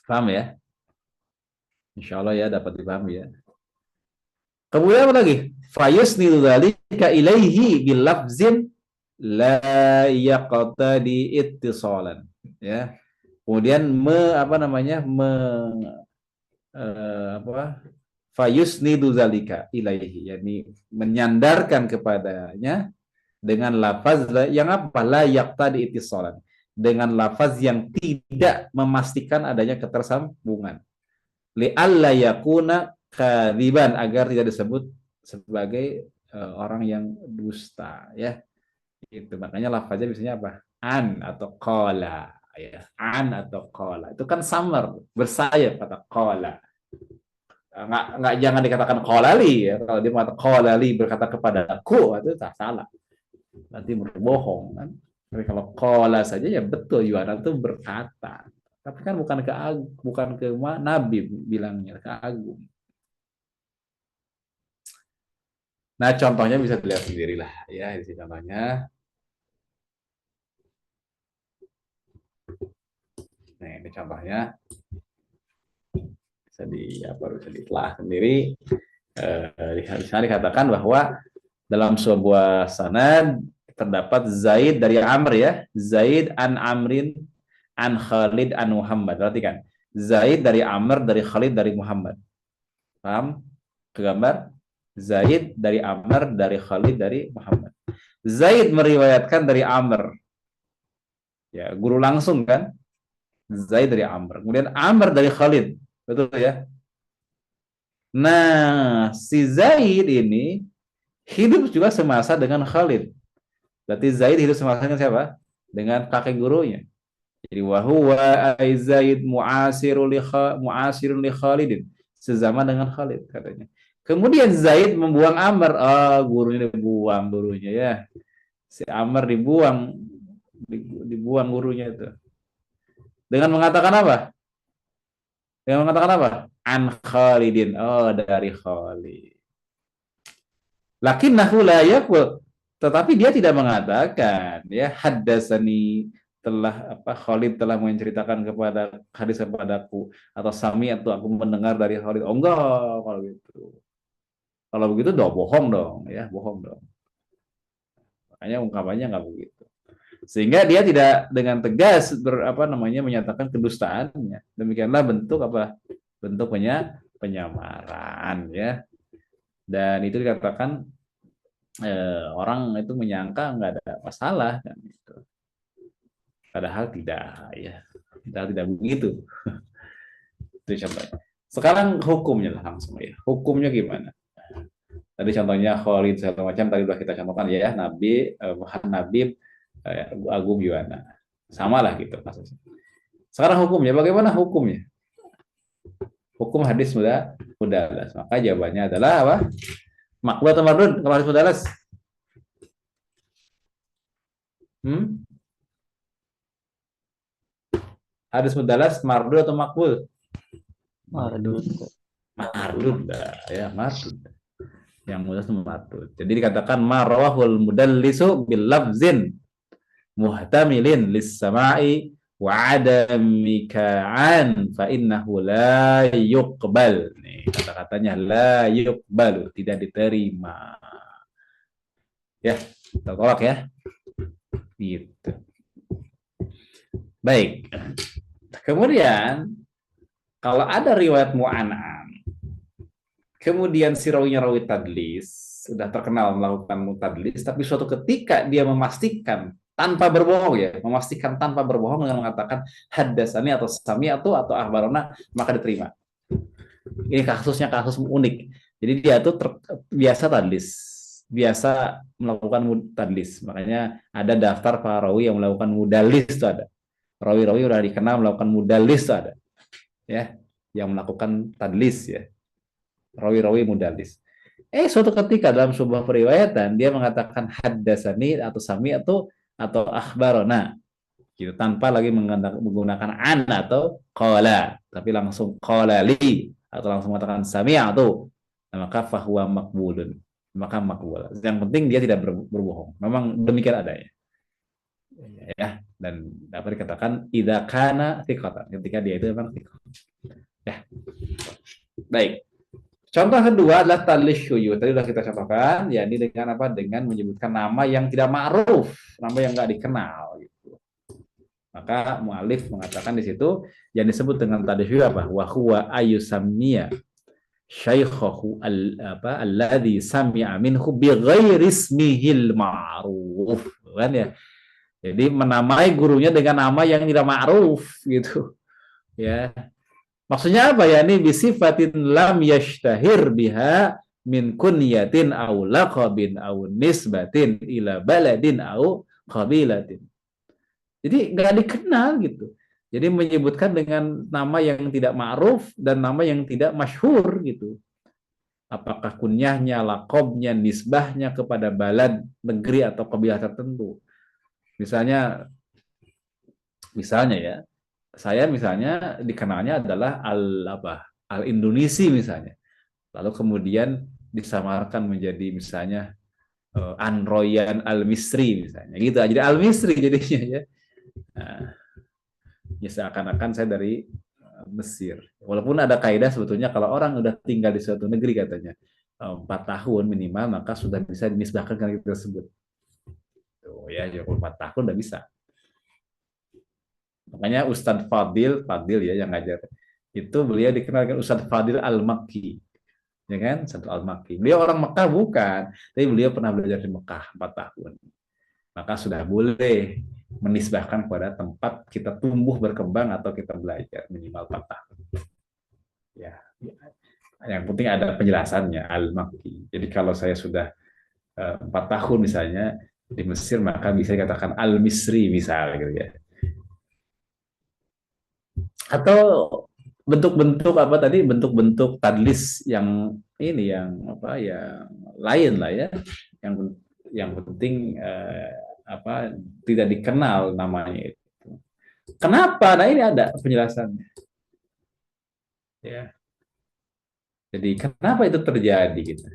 Paham ya? Insya Allah ya dapat dipahami ya. Kemudian apa lagi? Fayusnidu dzalika ilaihi bil lafzin la yaqtadi ittisalan. Ya. Kemudian fayusnidu zalika ilaihi, yakni menyandarkan kepadanya dengan lafaz yang apa? La yaqtadi ittisalan, dengan lafaz yang tidak memastikan adanya ketersambungan. Li alla yakuna kadziban, agar tidak disebut sebagai orang yang dusta ya. Itu makanya lafaznya biasanya apa? An atau qala. Ya, an atau qala itu kan samar, bersayap kata qala. Nggak jangan dikatakan qalali ya. Kalau dia mengatakan qalali berkata kepadaku, itu tak salah, nanti berbohong kan. Tapi kalau qala saja ya betul, Yuana itu berkata, tapi kan bukan ke Nabi bilangnya, ke Agung. Nah contohnya bisa dilihat sendirilah ya, di sini contohnya. Nah, ini contohnya bisa ditelah sendiri. Di sana dikatakan bahwa dalam sebuah sanad terdapat Zaid dari Amr ya, Zaid an Amrin an Khalid an Muhammad. Perhatikan, Zaid dari Amr, dari Khalid, dari Muhammad. Paham? Kegambar? Zaid dari Amr, dari Khalid, dari Muhammad. Zaid meriwayatkan dari Amr. Ya, guru langsung kan? Zaid dari Amr. Kemudian Amr dari Khalid. Betul ya? Nah, si Zaid ini hidup juga semasa dengan Khalid. Berarti Zaid hidup semasa dengan siapa? Dengan kakek gurunya. Jadi wahuwa Zaid mu'asirun li Khalidin. Sezaman dengan Khalid katanya. Kemudian Zaid membuang Amr. Gurunya dibuang gurunya ya. Si Amr dibuang gurunya itu. Dengan mengatakan apa? Dengan mengatakan apa? An Khalidin. Dari Khalid. Lakinnahu la yaqul. Tetapi dia tidak mengatakan ya haddasani Khalid telah menceritakan hadis kepadaku, atau sami atau aku mendengar dari Khalid. Enggak kalau gitu. Kalau begitu bohong dong ya, bohong dong. Makanya ungkapannya enggak begitu. Sehingga dia tidak dengan tegas menyatakan kedustaannya. Demikianlah bentuk penyamaran ya. Dan itu dikatakan orang itu menyangka nggak ada masalah kan gitu. Padahal tidak, ya. Padahal tidak begitu. Itu contohnya. Sekarang hukumnya lah langsung ya. Hukumnya gimana? Tadi contohnya Khalid segala macam tadi sudah kita contohkan ya, Nabi Habib Agung Yuwana. Sama lah gitu kasusnya. Sekarang hukumnya, bagaimana hukumnya? Hukum hadis mudalas. Maka jawabannya adalah apa? Makbul atau mardud kalau hadis mudalas? Hadis mudalas mardud atau makbul? Mardud. Mardud, ya mardud. Yang mudalas itu mardud. Jadi dikatakan marwahul mudallisu bil lafzin muhtamilin lis sama'i wa adami ka'an fa innahu la yuqbal. Nih kata-katanya la yuqbalu, tidak diterima. Ya, tertolak ya. Gitu. Baik. Kemudian kalau ada riwayat mu'an'an, kemudian si rawinya rawi tadlis, sudah terkenal melakukan mutadlis, tapi suatu ketika dia memastikan tanpa berbohong ya, memastikan tanpa berbohong dengan mengatakan haddasani atau sami'atu atau akhbarana, maka diterima. Ini kasusnya kasus unik. Jadi dia tuh biasa tadlis, biasa melakukan tadlis. Makanya ada daftar para rawi yang melakukan mudallis itu ada. Rawi-rawi udah dikenal melakukan mudallis itu ada. Ya, yang melakukan tadlis ya. Rawi-rawi mudallis. Suatu ketika dalam sebuah periwayatan dia mengatakan haddasani atau sami'atu atau akhbarana gitu, tanpa lagi menggunakan an atau qala, tapi langsung qala li atau langsung mengatakan sami'atu, maka fahuwa maqbulun, maka makbul. Yang penting dia tidak berbohong. Memang demikian adanya. Ya, dan dapat dikatakan idza kana thiqatan, ketika dia itu memang thiqah. Ya. Baik. Contoh kedua adalah tadlis syuyuh. Tadi sudah kita contohkan, yakni dengan apa? Dengan menyebutkan nama yang tidak ma'ruf, nama yang enggak dikenal gitu. Maka mu'alif mengatakan di situ yang disebut dengan tadlis syuyuh apa? Wa huwa ayyusammiya syaikhahu alladhi sami'a minhu bi ghairi ismihil ma'ruf. Kan ya? Jadi menamai gurunya dengan nama yang tidak ma'ruf gitu. Ya. Maksudnya apa ya? Ini bisifatin lam yashtahir biha min kunyatin aw laqabin aw nisbatin ila baladin aw qabilatin. Jadi nggak dikenal gitu. Jadi menyebutkan dengan nama yang tidak ma'ruf dan nama yang tidak masyhur gitu. Apakah kunyahnya, laqabnya, nisbahnya kepada balad, negeri atau kabilah tertentu. Misalnya ya, saya misalnya dikenalnya adalah Al-Indonesi misalnya. Lalu kemudian disamarkan menjadi misalnya Anroyan Al-Misri misalnya. Gitu. Jadi Al-Misri jadinya ya. Nah, ya seakan-akan saya dari Mesir. Walaupun ada kaidah sebetulnya kalau orang udah tinggal di suatu negeri katanya 4 tahun minimal, maka sudah bisa dinisbahkan ke negeri tersebut. Tuh ya, 4 tahun udah bisa. Makanya Ustadz Fadil ya yang ngajar. Itu beliau dikenal dengan Ustadz Fadil Al-Makki. Ya kan? Ustadz Al-Makki. Beliau orang Mekah bukan, tapi beliau pernah belajar di Mekah 4 tahun. Maka sudah boleh menisbahkan kepada tempat kita tumbuh berkembang atau kita belajar minimal 4 tahun. Ya. Yang penting ada penjelasannya Al-Makki. Jadi kalau saya sudah 4 tahun misalnya di Mesir, maka bisa dikatakan Al-Misri misalnya gitu ya. Atau bentuk-bentuk apa tadi, bentuk-bentuk tadlis yang ini yang apa ya lain lah ya, yang penting tidak dikenal namanya itu. Kenapa? Nah ini ada penjelasannya ya. Jadi kenapa itu terjadi gitu?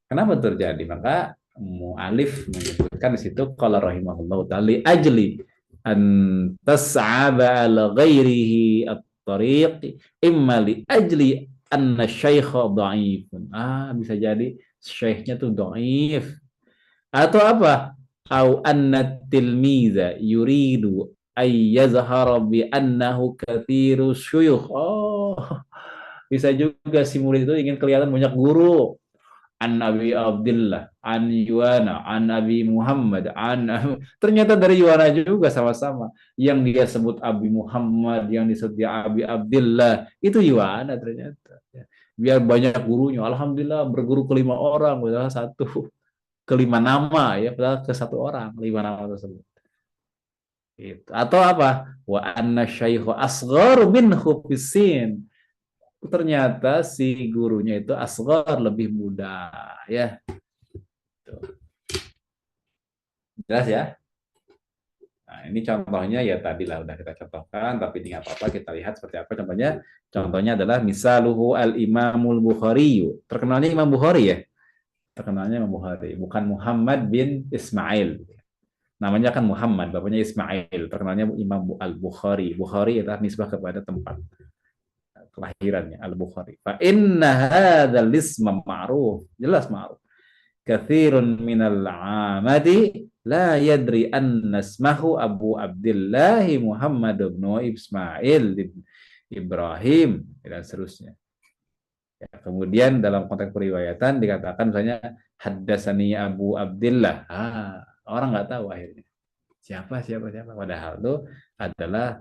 Kenapa terjadi? Maka mu'alif menyebutkan di situ qala rahimahullahu ta'ala ajli an tas'aba ala ghairihi at-tariq imma li ajli anna syaikha dha'ifun. Bisa jadi syekhnya tuh dhaif. Atau apa? Au anna tilmiza yuridu ay yazhara bi annahu katsiru syuyukh. Bisa juga si murid itu ingin kelihatan banyak guru. An Abi Abdullah an Yuwana, an Abi Muhammad, ternyata dari Yuwana juga sama-sama. Yang dia sebut Abi Muhammad, yang disebut dia Abi Abdillah, itu Yuwana ternyata. Biar banyak gurunya, alhamdulillah berguru ke 5 orang, padahal satu ke 5 nama ya, padahal ke 1 orang 5 nama tersebut. Gitu. Atau apa? Wa anna syaikhu asgharu minhu fisin. Ternyata si gurunya itu asghar, lebih muda ya. Jelas ya? Nah, ini contohnya ya tadi lah udah kita contohkan, tapi tidak apa-apa kita lihat seperti apa contohnya. Contohnya adalah misaluhu al-Imamul Bukhari. Terkenalnya Imam Bukhari ya? Terkenalnya Imam Bukhari, bukan Muhammad bin Ismail. Namanya kan Muhammad, bapaknya Ismail. Terkenalnya Imam Al-Bukhari. Bukhari adalah nisbah kepada tempat kelahirannya, Al-Bukhari. Fa inna hadzal isma ma'ruf, jelas ma'ruf. Katsirun minal 'amati la yadri anna ismahu Abu Abdullah Muhammad bin Ismail bin Ibrahim dan seterusnya. Ya, kemudian dalam konteks periwayatan dikatakan misalnya haddatsani Abu Abdullah. Orang nggak tahu akhirnya. Siapa. Padahal itu adalah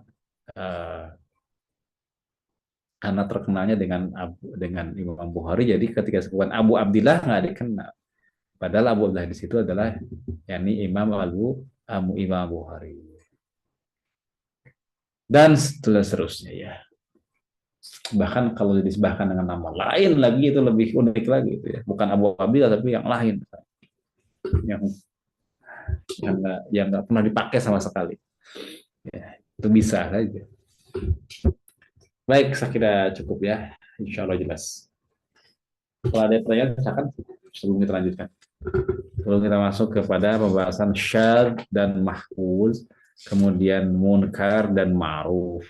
karena terkenalnya dengan Imam Bukhari, jadi ketika sebutan Abu Abdillah nggak dikenal. Padahal Abu Abdillah di situ adalah yakni Imam Bukhari. Dan seterusnya ya. Bahkan kalau disebahkan dengan nama lain lagi itu lebih unik lagi itu ya. Bukan Abu Abdillah tapi yang lain. Yang nggak pernah dipakai sama sekali. Ya, itu bisa saja. Baik, saya kira cukup ya. Insya Allah jelas. Kalau ada pertanyaan, silakan sebelum kita lanjutkan. Sebelum kita masuk kepada pembahasan syadz dan mahfuz, kemudian munkar dan ma'ruf.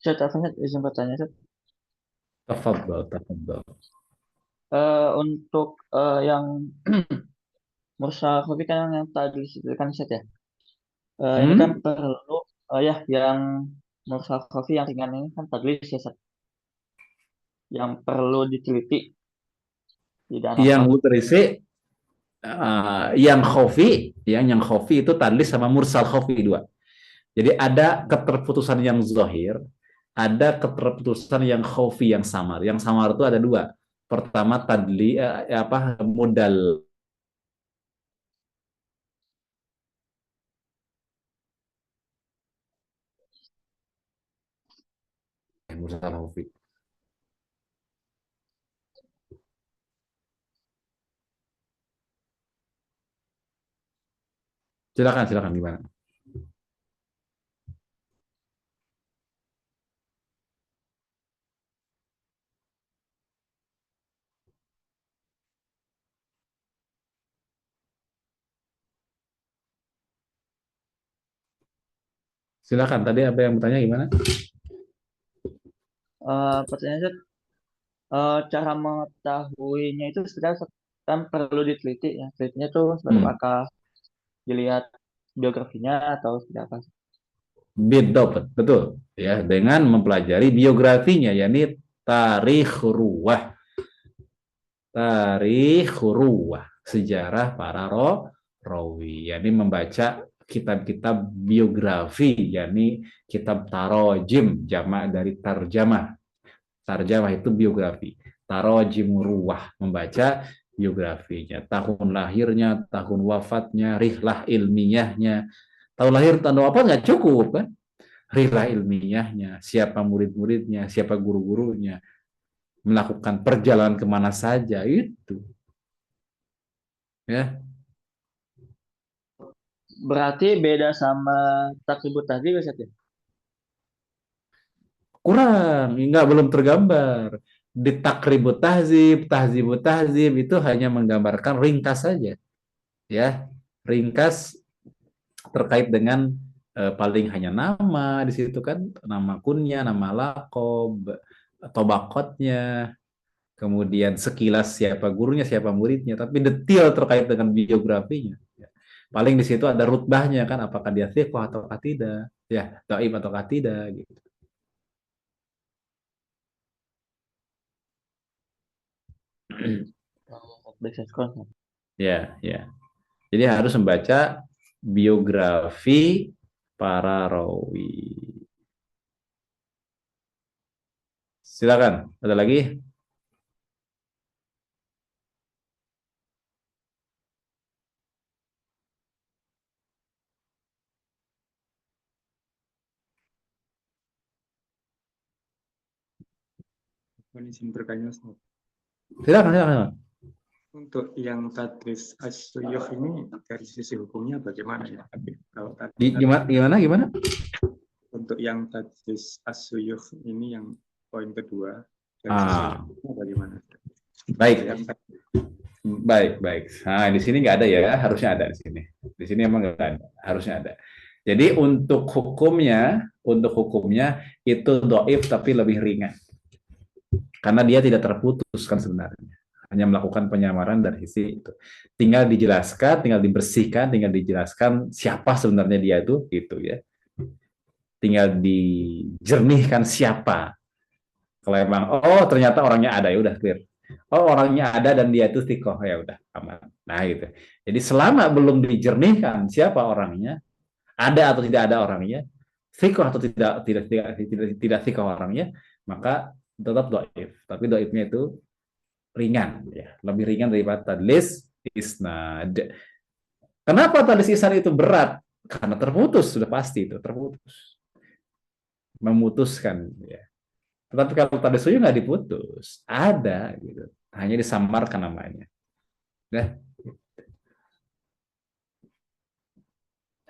Saya tanya, izin bertanya, Ustaz. Tafadhal. Untuk yang mursal khafi kan yang tadi disebutkan Ustaz ya. Ini kan perlu yang mursal khafi yang ringan ini kan tadlis ya Ustaz. Yang perlu diteliti tidak yang mudrisi yang khafi itu tadlis sama mursal khafi dua. Jadi ada keterputusan yang zahir, ada keterputusan yang khafi yang samar. Yang samar itu ada dua. Pertama tadli modal mursal khafi. Silakan gimana? Silakan. Tadi apa yang bertanya gimana? Pertanyaan cara mengetahuinya itu sebenarnya kan perlu diteliti ya. Telitinya itu apakah dilihat biografinya atau seperti apa? Betul ya, dengan mempelajari biografinya, yakni tarikh ruwah, sejarah para rawi, yakni membaca kitab-kitab biografi, yakni kitab tarojim, jamak dari tarjamah. Tarjamah itu biografi, tarojim ruwah, membaca biografinya, tahun lahirnya, tahun wafatnya, rihlah ilmiahnya. Tahun lahir, tahun wafat nggak cukup kan? Rihlah ilmiahnya, siapa murid-muridnya, siapa guru-gurunya, melakukan perjalanan kemana saja, itu. Ya. Berarti beda sama takribut tahdzib ya? Kurang, belum tergambar. Di takribut tahzib itu hanya menggambarkan ringkas saja. Ya, ringkas terkait dengan paling hanya nama di situ kan, nama kunya, nama lakob, tobakotnya, kemudian sekilas siapa gurunya, siapa muridnya, tapi detail terkait dengan biografinya. Paling di situ ada rutbahnya kan, apakah dia thiqah atau tidak, ya, dhaif atau tidak gitu. Background scroll. Ya, ya. Jadi harus membaca biografi para rawi. Silakan, ada lagi? Izin bertanya, Ustaz. Silakan, silakan. Untuk yang tadris as-suyukh ini dari sisi hukumnya bagaimana ya? Kalau Gimana? untuk yang tadris as-suyukh ini yang poin kedua dari sisi hukumnya bagaimana? Baik. Baik. Nah, di sini nggak ada ya, harusnya ada di sini. Di sini emang nggak ada, harusnya ada. Jadi untuk hukumnya itu doif tapi lebih ringan. Karena dia tidak terputus kan sebenarnya. Hanya melakukan penyamaran dari sisi itu. Tinggal dijelaskan, tinggal dibersihkan, tinggal dijelaskan siapa sebenarnya dia itu, gitu ya. Tinggal dijernihkan siapa. Kalau emang, oh ternyata orangnya ada, ya udah clear. Oh orangnya ada dan dia itu thiqah, ya udah aman. Nah gitu. Jadi selama belum dijernihkan siapa orangnya, ada atau tidak ada orangnya, thiqah atau tidak thiqah orangnya, maka tetap doif. Tapi doifnya itu ringan, ya, lebih ringan daripada tadlis isnad. Kenapa tadlis isnad itu berat? Karena terputus, sudah pasti itu terputus, memutuskan, ya. Tetapi kalau tadlis suyukh nggak diputus, ada, gitu, hanya disamarkan namanya. Ya.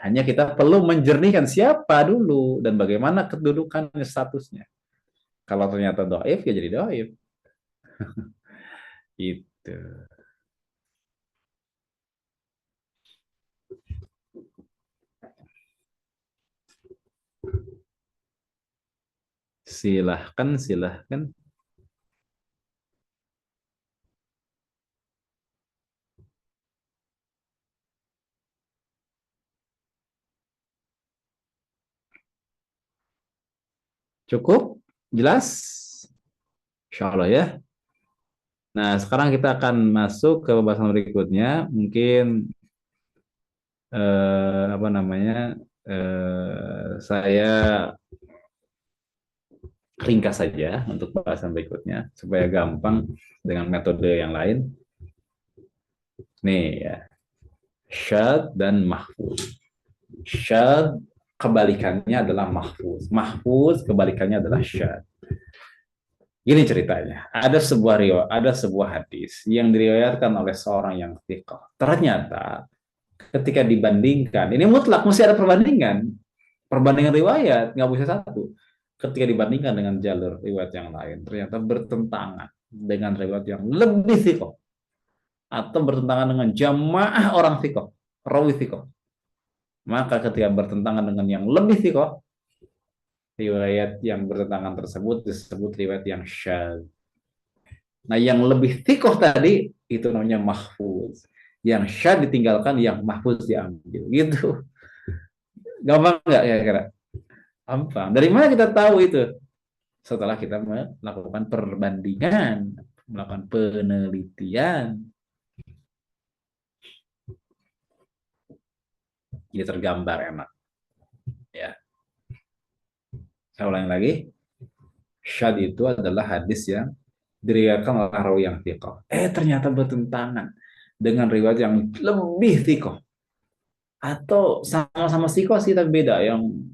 Hanya kita perlu menjernihkan siapa dulu dan bagaimana kedudukan statusnya. Kalau ternyata doif, ya jadi doif. Itu. Silahkan. Cukup? Jelas? Insya Allah ya. Nah, sekarang kita akan masuk ke pembahasan berikutnya. Mungkin saya ringkas saja untuk pembahasan berikutnya supaya gampang dengan metode yang lain. Nih ya, syadz dan mahfuz. Syadz kebalikannya adalah mahfuz. Mahfuz kebalikannya adalah syadz. Gini ceritanya, ada sebuah hadis yang diriwayatkan oleh seorang yang thiqah. Ternyata ketika dibandingkan, ini mutlak mesti ada perbandingan riwayat, nggak bisa satu. Ketika dibandingkan dengan jalur riwayat yang lain, ternyata bertentangan dengan riwayat yang lebih thiqah atau bertentangan dengan jamaah orang thiqah, rawi thiqah. Maka ketika bertentangan dengan yang lebih thiqah, riwayat yang bertentangan tersebut disebut riwayat yang syadz. Nah, yang lebih thiqah tadi itu namanya mahfuz. Yang syadz ditinggalkan, yang mahfuz diambil. Gitu. Gampang nggak ya kira? Gampang. Dari mana kita tahu itu? Setelah kita melakukan perbandingan, melakukan penelitian. Jadi tergambar enak. Ya. Saya ulangi lagi. Syadz itu adalah hadis yang diriwayatkan oleh rawi yang thiqah. Ternyata bertentangan dengan riwayat yang lebih thiqah. Atau sama-sama thiqah sih tapi beda. Yang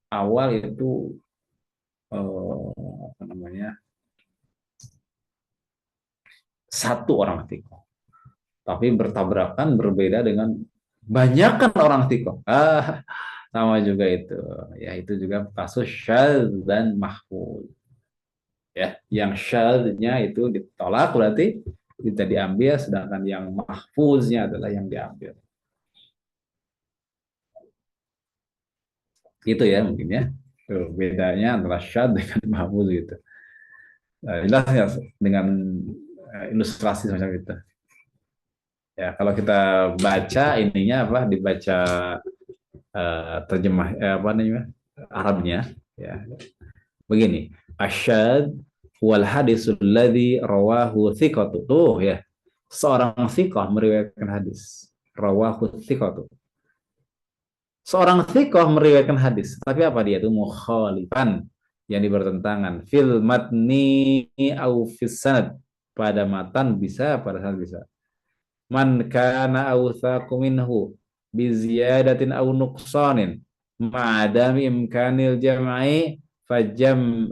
awal itu satu orang thiqah. Tapi bertabrakan berbeda dengan banyakkan orang thiqah. Sama juga itu. Ya, itu juga kasus syadz dan mahfuz. Ya, yang syadznya itu ditolak berarti tidak diambil, sedangkan yang mahfuznya adalah yang diambil. Gitu ya mungkin ya. Tuh, bedanya antara syadz dengan mahfuz gitu. Jelas ya dengan ilustrasi semacam itu. Ya, kalau kita baca ininya apa dibaca terjemah Arabnya ya. Begini, asyad wal hadisul ladzi rawahu thiqatu. Tuh ya. Seorang thiqah meriwayatkan hadis. Rawahu thiqatu. Seorang thiqah meriwayatkan hadis, tapi apa dia itu mukhalifan, yang bertentangan fil matni au fis sanad, pada matan bisa, pada sanad bisa. Man kana awthaqu minhu bi ziyadatin aw nuqsanin ma'adami imkanil jam'i fajam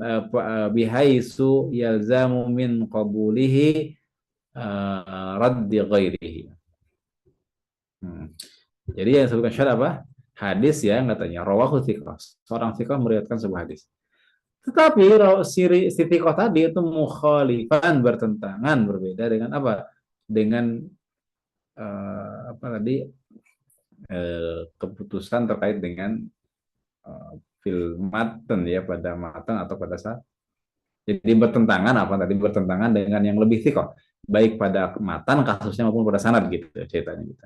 bihaisu yalzamu min qabulihi raddi ghairihi. Jadi yang disebutkan syarat apa? Hadis ya, katanya rawahu thiqah. Seorang thiqah meriwayatkan sebuah hadis. Tetapi si thiqah tadi itu mukhalifan, bertentangan, berbeda dengan apa? Dengan apa tadi? Keputusan terkait dengan fil matan ya, pada matan atau pada saat. Jadi bertentangan apa tadi? Bertentangan dengan yang lebih thiqah, baik pada matan kasusnya maupun pada sanad gitu ceritanya kita.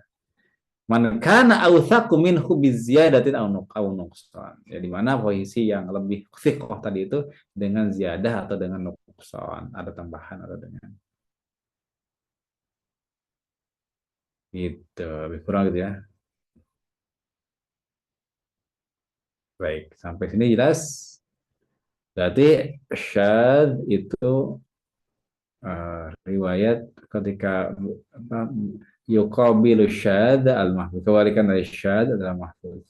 Man kana awthaqu minhu biziyadatin aw nuqsan. Ya, di mana posisi yang lebih thiqah tadi itu dengan ziyadah atau dengan nuqsan, ada tambahan atau dengan itu, lebih kurang gitu ya. Baik, sampai sini jelas. Berarti syadz itu riwayat ketika yuqabilu syadz al-mahfuz. Kebalikan dari syadz adalah mahfuz.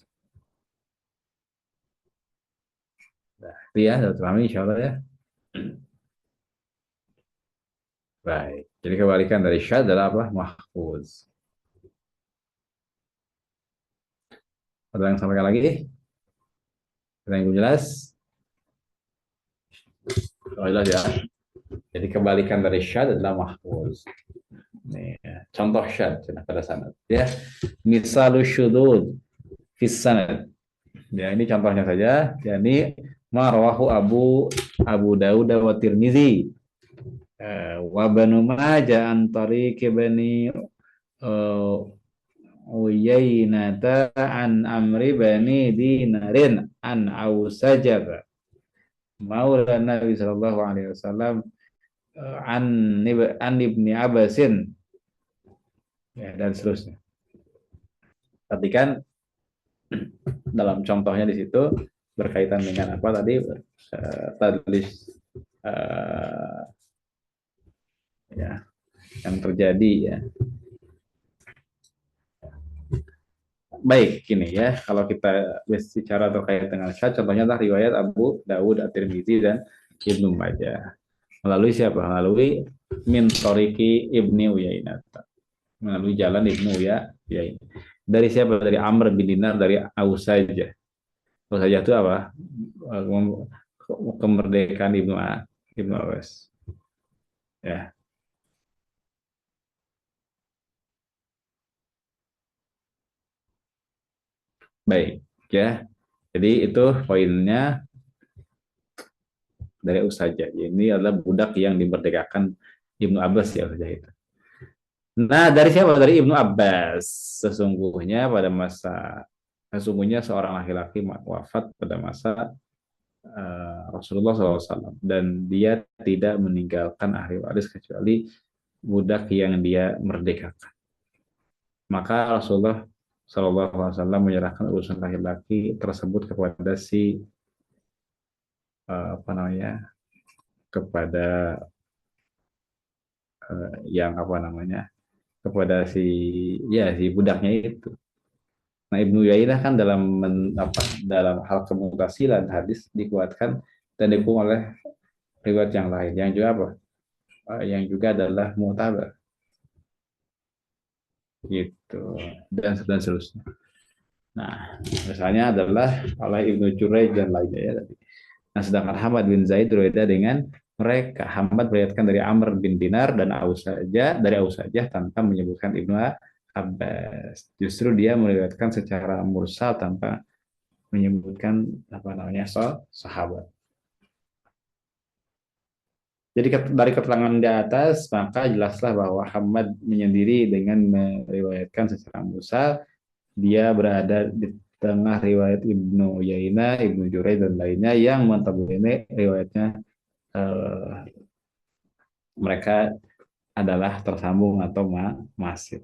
Nah, itu ya, sudah pahami insyaallah ya. Baik, jadi kebalikan dari syadz adalah apa? Mahfuz. Ada yang sampaikan lagi? Ada yang jelas? Oh, jelas ya. Jadi kebalikan dari syadz adalah mahfuz. Nih, ya. Contoh syadz pada sanad ya. Misalu syudud fis sanad. Ya, ini contohnya saja. Yani ma rawahu Abu Dawud wa Tirmizi wa Banu Majah an tariq bani Uyainata an Amri bani Dinarin an Ausajah maula Nabi sallallahu alaihi wasallam an Ibni Abbasin, ya, dan seterusnya. Perhatikan dalam contohnya di situ berkaitan dengan apa tadi, tadlis ya yang terjadi ya. Baik, gini ya, kalau kita bicara terkait dengan syadz, contohnya adalah riwayat Abu Dawud, At-Tirmizi dan Ibnu Majah. Melalui siapa? Melalui min tariqi Ibni Uyainah. Melalui jalan Ibnu Uyainah. Dari siapa? Dari Amr bin Dinar, dari Ausajah. Ausajah itu apa? Kemerdekaan Ibnu Awas. Ya. Baik, ya. Jadi itu poinnya dari Ausajah. Ini adalah budak yang dimerdekakan Ibnu Abbas ya, Ausajah itu. Nah, dari siapa? Dari Ibnu Abbas. Sesungguhnya seorang laki-laki wafat pada masa Rasulullah SAW, dan dia tidak meninggalkan ahli waris kecuali budak yang dia merdekakan. Maka Rasulullah SAW menyerahkan urusan laki-laki tersebut kepada kepada si budaknya itu. Nah, Ibnu Uyainah kan dalam hal kemutasilan hadis dikuatkan dan didukung oleh riwayat yang lain yang juga yang juga adalah mu'tabar gitu, dan seterusnya. Nah, misalnya adalah oleh Ibnu Jurayj dan lainnya ya tadi. Nah, sedangkan Hamad bin Zaid berbeda dengan mereka. Hamad meriwayatkan dari Amr bin Dinar dan dari Ausajah tanpa menyebutkan Ibnu Abbas. Justru dia meriwayatkan secara mursal tanpa menyebutkan sahabat. Jadi dari keterangan di atas maka jelaslah bahwa Hamad menyendiri dengan meriwayatkan secara mursal. Dia berada di tengah riwayat Ibnu Uyainah, Ibnu Jurayj dan lainnya yang mentabini riwayatnya mereka adalah tersambung atau masif.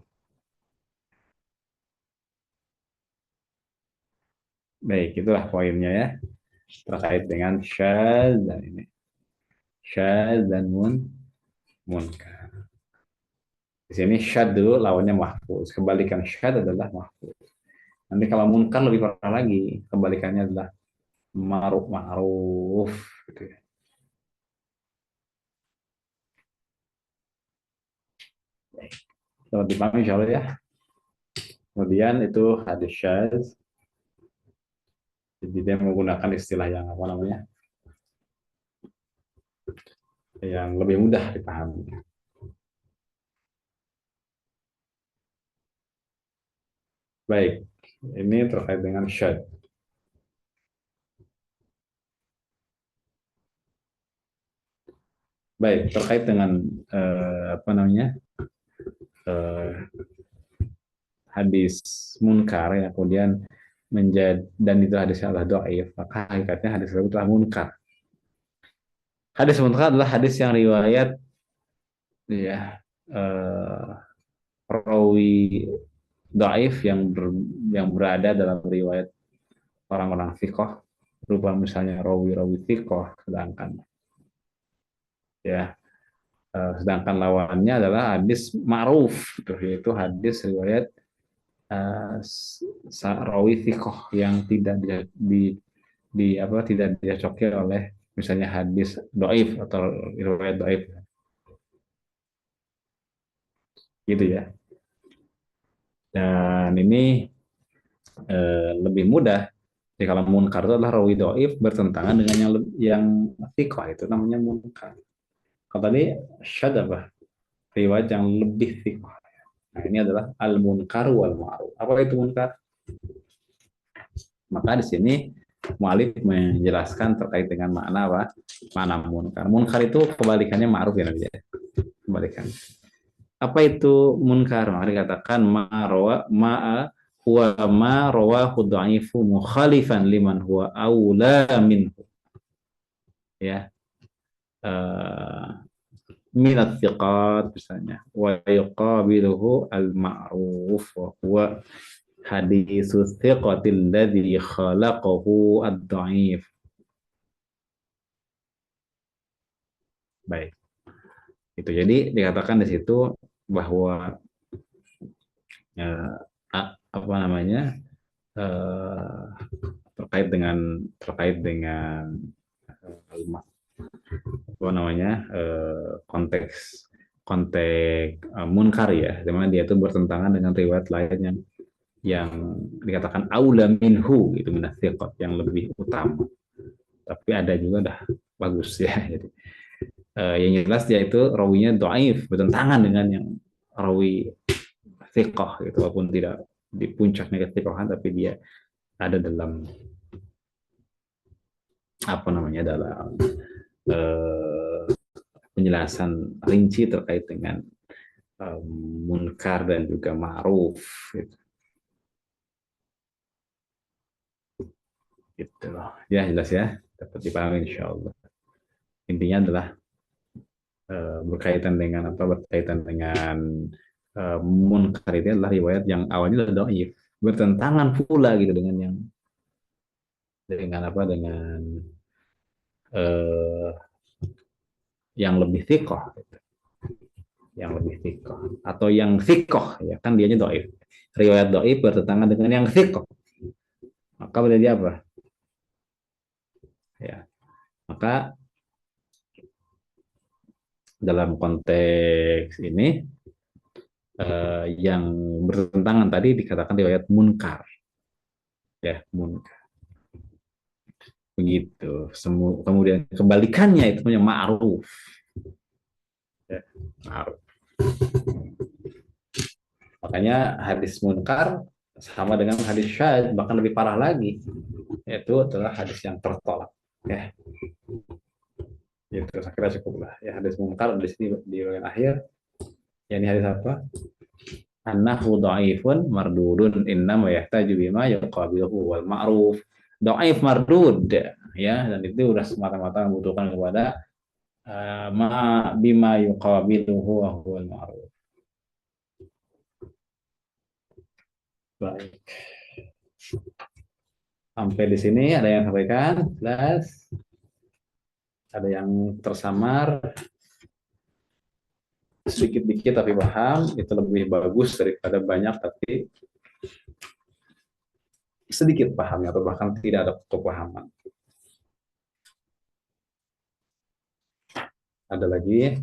Baik, itulah poinnya ya terkait dengan syadz dan ini. Syadz dan munkar. Di sini syadz dulu lawannya mahfuz. Kebalikan syadz adalah mahfuz. Nanti kalau munkar lebih parah lagi. Kebalikannya adalah ma'ruf gitu ya. Baik. Dapat dipahami insyaallah ya. Kemudian itu hadis syadz. Jadi dia menggunakan istilah yang apa namanya? Yang lebih mudah dipahami. Baik, ini terkait dengan syadz. Baik, terkait dengan apa namanya hadis munkar ya, kemudian menjadi dan itu hadisnya adalah dhaif, maka hakikatnya hadis tersebut adalah munkar. Hadis munkar adalah hadis yang riwayat ya rawi dhaif yang berada dalam riwayat orang-orang thiqah, berupa misalnya rawi-rawi thiqah, sedangkan lawannya adalah hadis ma'ruf, yaitu hadis riwayat rawi thiqah yang tidak tidak dicocoki oleh misalnya hadis dhaif atau riwayat dhaif. Gitu ya. Dan ini lebih mudah. Jadi kalau munkar itu adalah rawi dhaif bertentangan dengan yang thiqah, itu namanya munkar. Kalau tadi syadz apa? Riwayat yang lebih thiqah. Nah, ini adalah al-munkar wal ma'ruf. Apa itu munkar? Maka di sini mu'allif menjelaskan terkait dengan makna apa? Makna munkar. Munkar itu kebalikannya ma'ruf ya Nabi. Kebalikannya. Apa itu munkar? Maka dikatakan huwa ma rawahu dha'ifu mukhalifan liman huwa aula minhu. Ya. Minat thiqat misalnya, wa yuqabiluhu al-ma'ruf wa huwa hadithu thiqatil ladzi khalaqahu ad-dha'if. Baik. Itu jadi dikatakan di situ bahwa apa namanya terkait dengan apa namanya konteks munkar ya, dimana dia itu bertentangan dengan riwayat lain yang dikatakan aula minhu, itu minat thiqat, yang lebih utama. Tapi ada juga dah bagus ya. Jadi yang jelas dia itu rawinya dhaif, bertentangan dengan yang rawi thiqah gitu, walaupun tidak di puncaknya kethiqahan, tapi dia ada dalam apa namanya dalam penjelasan rinci terkait dengan munkar dan juga ma'ruf gitu. Gitu loh. Ya jelas ya, dapat dipahami insyaallah. Intinya adalah berkaitan dengan munkar itu adalah riwayat yang awalnya adalah dhaif, bertentangan pula gitu dengan yang lebih thiqah gitu. Yang lebih thiqah atau yang thiqah ya kan, dianya dhaif. Riwayat dhaif bertentangan dengan yang thiqah. Maka berarti apa? Ya. Maka dalam konteks ini yang bertentangan tadi dikatakan riwayat munkar. Ya, munkar. Begitu. Kemudian kebalikannya itu namanya ma'ruf. Ya, ma'ruf. Makanya hadis munkar sama dengan hadis syadz, bahkan lebih parah lagi. Yaitu adalah hadis yang tertolak. Ya. Itu saya kira cukup lah. Ya, hadis munkar di sini di bagian akhir. Ini hadis apa? Annahu dha'ifun mardudun innama yahtaju bima yuqabiluhu wal ma'ruf. Dhaif mardud ya, dan itu sudah semata-mata membutuhkan kepada ma bima yuqabiluhu wa huwa al-ma'ruf. Baik. Sampai di sini ada yang sampaikan? Jelas? Ada yang tersamar? Sedikit-dikit tapi paham, itu lebih bagus daripada banyak tapi sedikit pahamnya atau bahkan tidak ada kepahaman. Ada lagi?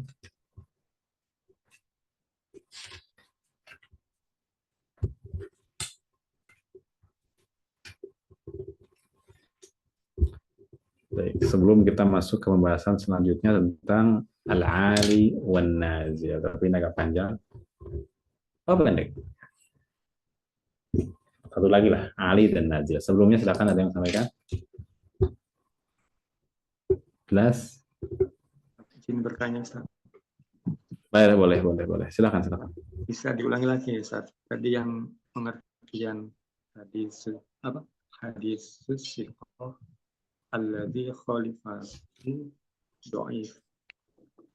Baik, sebelum kita masuk ke pembahasan selanjutnya tentang al-ali wan nazil, tapi ini agak panjang. Oh, pendek. Satu lagi lah, ali dan nazil. Sebelumnya silakan ada yang sampaikan. Jelas? Izin bertanya, Ustaz. Boleh. Silakan. Bisa diulangi lagi, Ustaz. Tadi yang pengertian hadis apa? Hadis siqah alladzi khalifahu dhaif.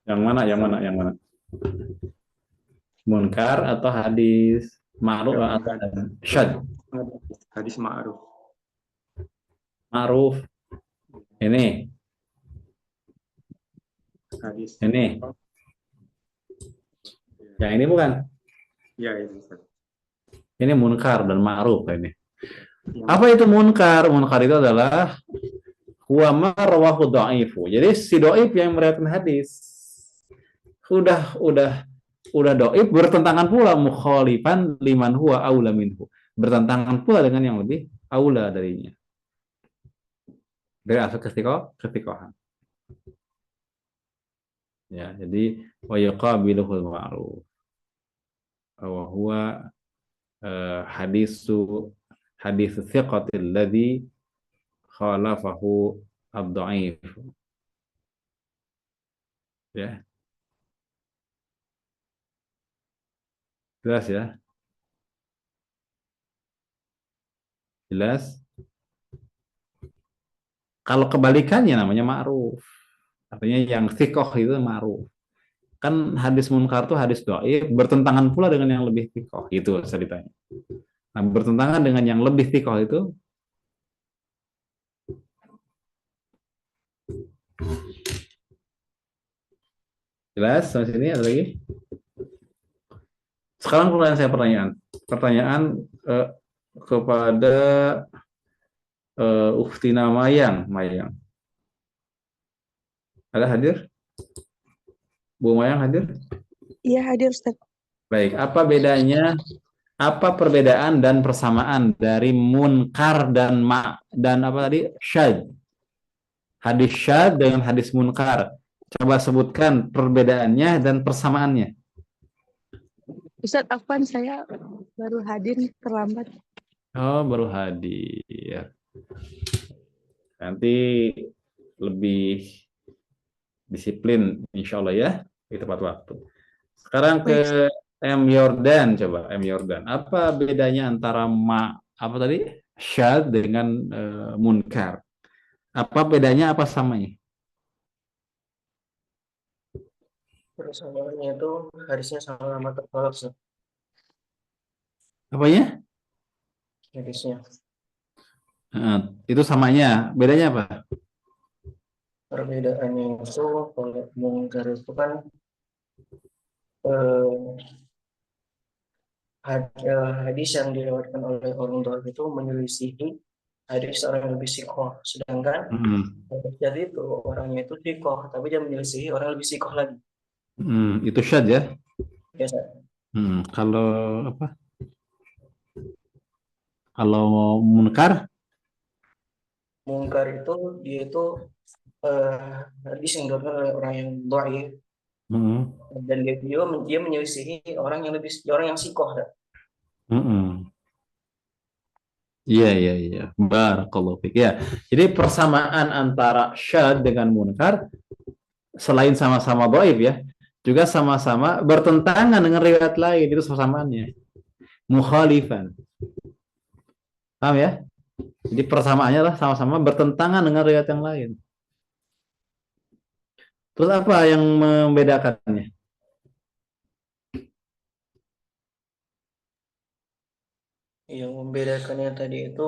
Yang mana? Munkar atau hadis ma'ruf atau syad? Hadis ma'ruf. Ma'ruf. Ini. Hadis. Ini. Yang ini bukan? Ya, itu Ustaz. Ini munkar dan ma'ruf ini. Yang Apa itu munkar? Munkar itu adalah huwa ma rawahu dha'ifu. Jadi si dhaif yang meriwayatkan hadis udah dhaif, bertentangan pula mukhalifan liman huwa aula minhu. Bertentangan pula dengan yang lebih aula darinya. Dari asal kestiqohan. Ya, jadi wa yuqabiluhul ma'ruf. Wa huwa hadis thiqatil ladzi khalafahu ad-dha'if. Ya. Jelas ya? Jelas? Kalau kebalikannya namanya ma'ruf. Artinya yang thiqah itu ma'ruf. Kan hadis munkar itu hadis dhaif, bertentangan pula dengan yang lebih thiqah, gitu ceritanya. Nah, bertentangan dengan yang lebih thiqah itu jelas. Sampai sini ada lagi? Sekarang pertanyaan kepada Ukhtina Mayang. Ada hadir? Bu Mayang hadir? Iya, hadir, Ustaz. Baik, apa perbedaan dan persamaan dari munkar dan apa tadi? Syadz. Hadis syadz dengan hadis munkar. Coba sebutkan perbedaannya dan persamaannya. Ustaz, afwan, saya baru hadir terlambat. Oh, baru hadir. Nanti lebih disiplin, insya Allah ya, di tepat waktu. Sekarang ke M. Yordan, coba M. Yordan. Apa bedanya antara apa tadi? Syadz dengan munkar. Apa bedanya, apa samanya? Persamaannya itu hadisnya sama tertolak, Ustaz. Apanya? Hadisnya. Itu samanya. Bedanya apa? Perbedaannya itu kalau munkar itu kan hadis yang dilewatkan oleh orang dhaif itu menyelisihi hadis orang yang lebih sikoh, sedangkan jadi itu orangnya itu sikoh, tapi dia menyelisihi orang yang lebih sikoh lagi. Itu syadz ya? Biasa. Kalau apa? Kalau munkar? Munkar itu dia itu hadis yang dilewatkan oleh orang yang dhaif. Dan dia menyelisihi orang yang sikoh. Iya. Barakallahu fiik. Ya. Jadi persamaan antara syadz dengan munkar selain sama-sama dhaif ya, juga sama-sama bertentangan dengan riwayat lain, itu persamaannya. Mukhalifan. Paham ya? Jadi persamaannya lah sama-sama bertentangan dengan riwayat yang lain. Terus apa yang membedakannya? Yang membedakannya tadi itu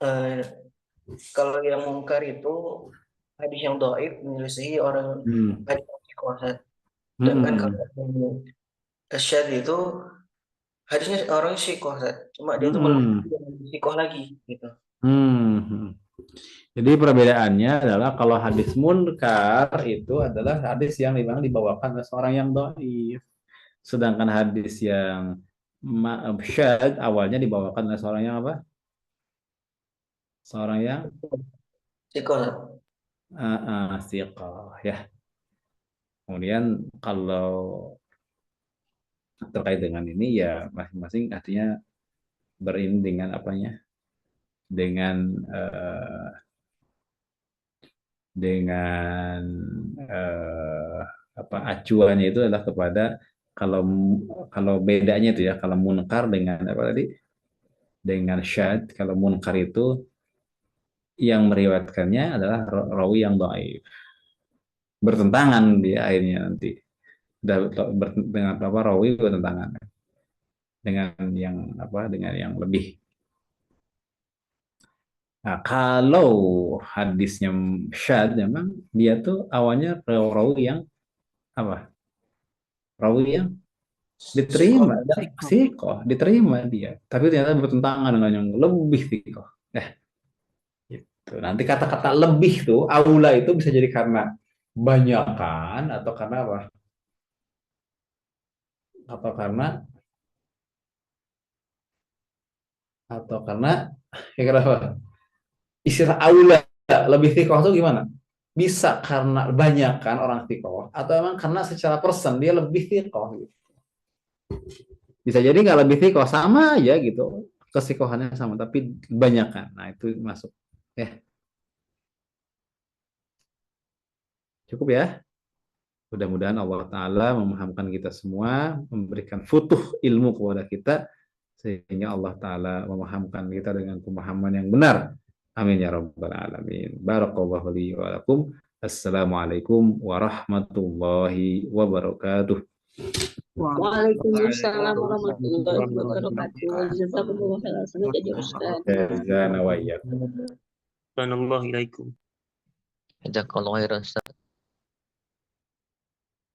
eh, kalau yang mungkar itu hadis yang dhaif menyelisihi orang hadis yang sahih. Sedangkan kalau yang syadz itu hadisnya orang sahih, cuma dia tuh melebih dengan sahih lagi gitu. Jadi perbedaannya adalah kalau hadis munkar itu adalah hadis yang memang dibawakan oleh seorang yang dhaif. Sedangkan hadis yang syadz awalnya dibawakan oleh seorang yang apa? Seorang yang siqah ya. Kemudian kalau terkait dengan ini ya masing-masing artinya berini dengan apanya? Dengan apa acuannya itu adalah kepada kalau bedanya itu ya, kalau munkar dengan apa tadi, dengan syadz. Kalau munkar itu yang meriwayatkannya adalah rawi yang dhaif, bertentangan di akhirnya nanti dengan apa, rawi bertentangan dengan yang lebih. Nah, kalau hadisnya syadz memang dia tuh awalnya rawi yang apa? Rawi yang diterima, sikoh, diterima dia, tapi ternyata bertentangan dengan yang lebih sikoh. Gitu. Nanti kata-kata lebih tuh, aula itu bisa jadi karena banyakan atau karena apa? Atau karena ya kenapa? Istilah aula lebih sikoh itu gimana? Bisa karena banyakan orang sikoh atau emang karena secara persen dia lebih sikoh gitu. Bisa jadi nggak lebih sikoh, sama aja gitu, kesikohannya sama tapi banyakan. Nah itu masuk ya. Cukup ya. Mudah-mudahan Allah Ta'ala memahamkan kita semua, memberikan futuh ilmu kepada kita, sehingga Allah Ta'ala memahamkan kita dengan pemahaman yang benar. Amin ya rabbal alamin. Barakallahu li wa lakum. Assalamualaikum warahmatullahi wabarakatuh. Waalaikumsalam warahmatullahi wabarakatuh. Jazakumullah khairan jadi Ustaz. Jazana wa iyyakum. Assalamualaikum. Jazakallahu khairan Ustaz.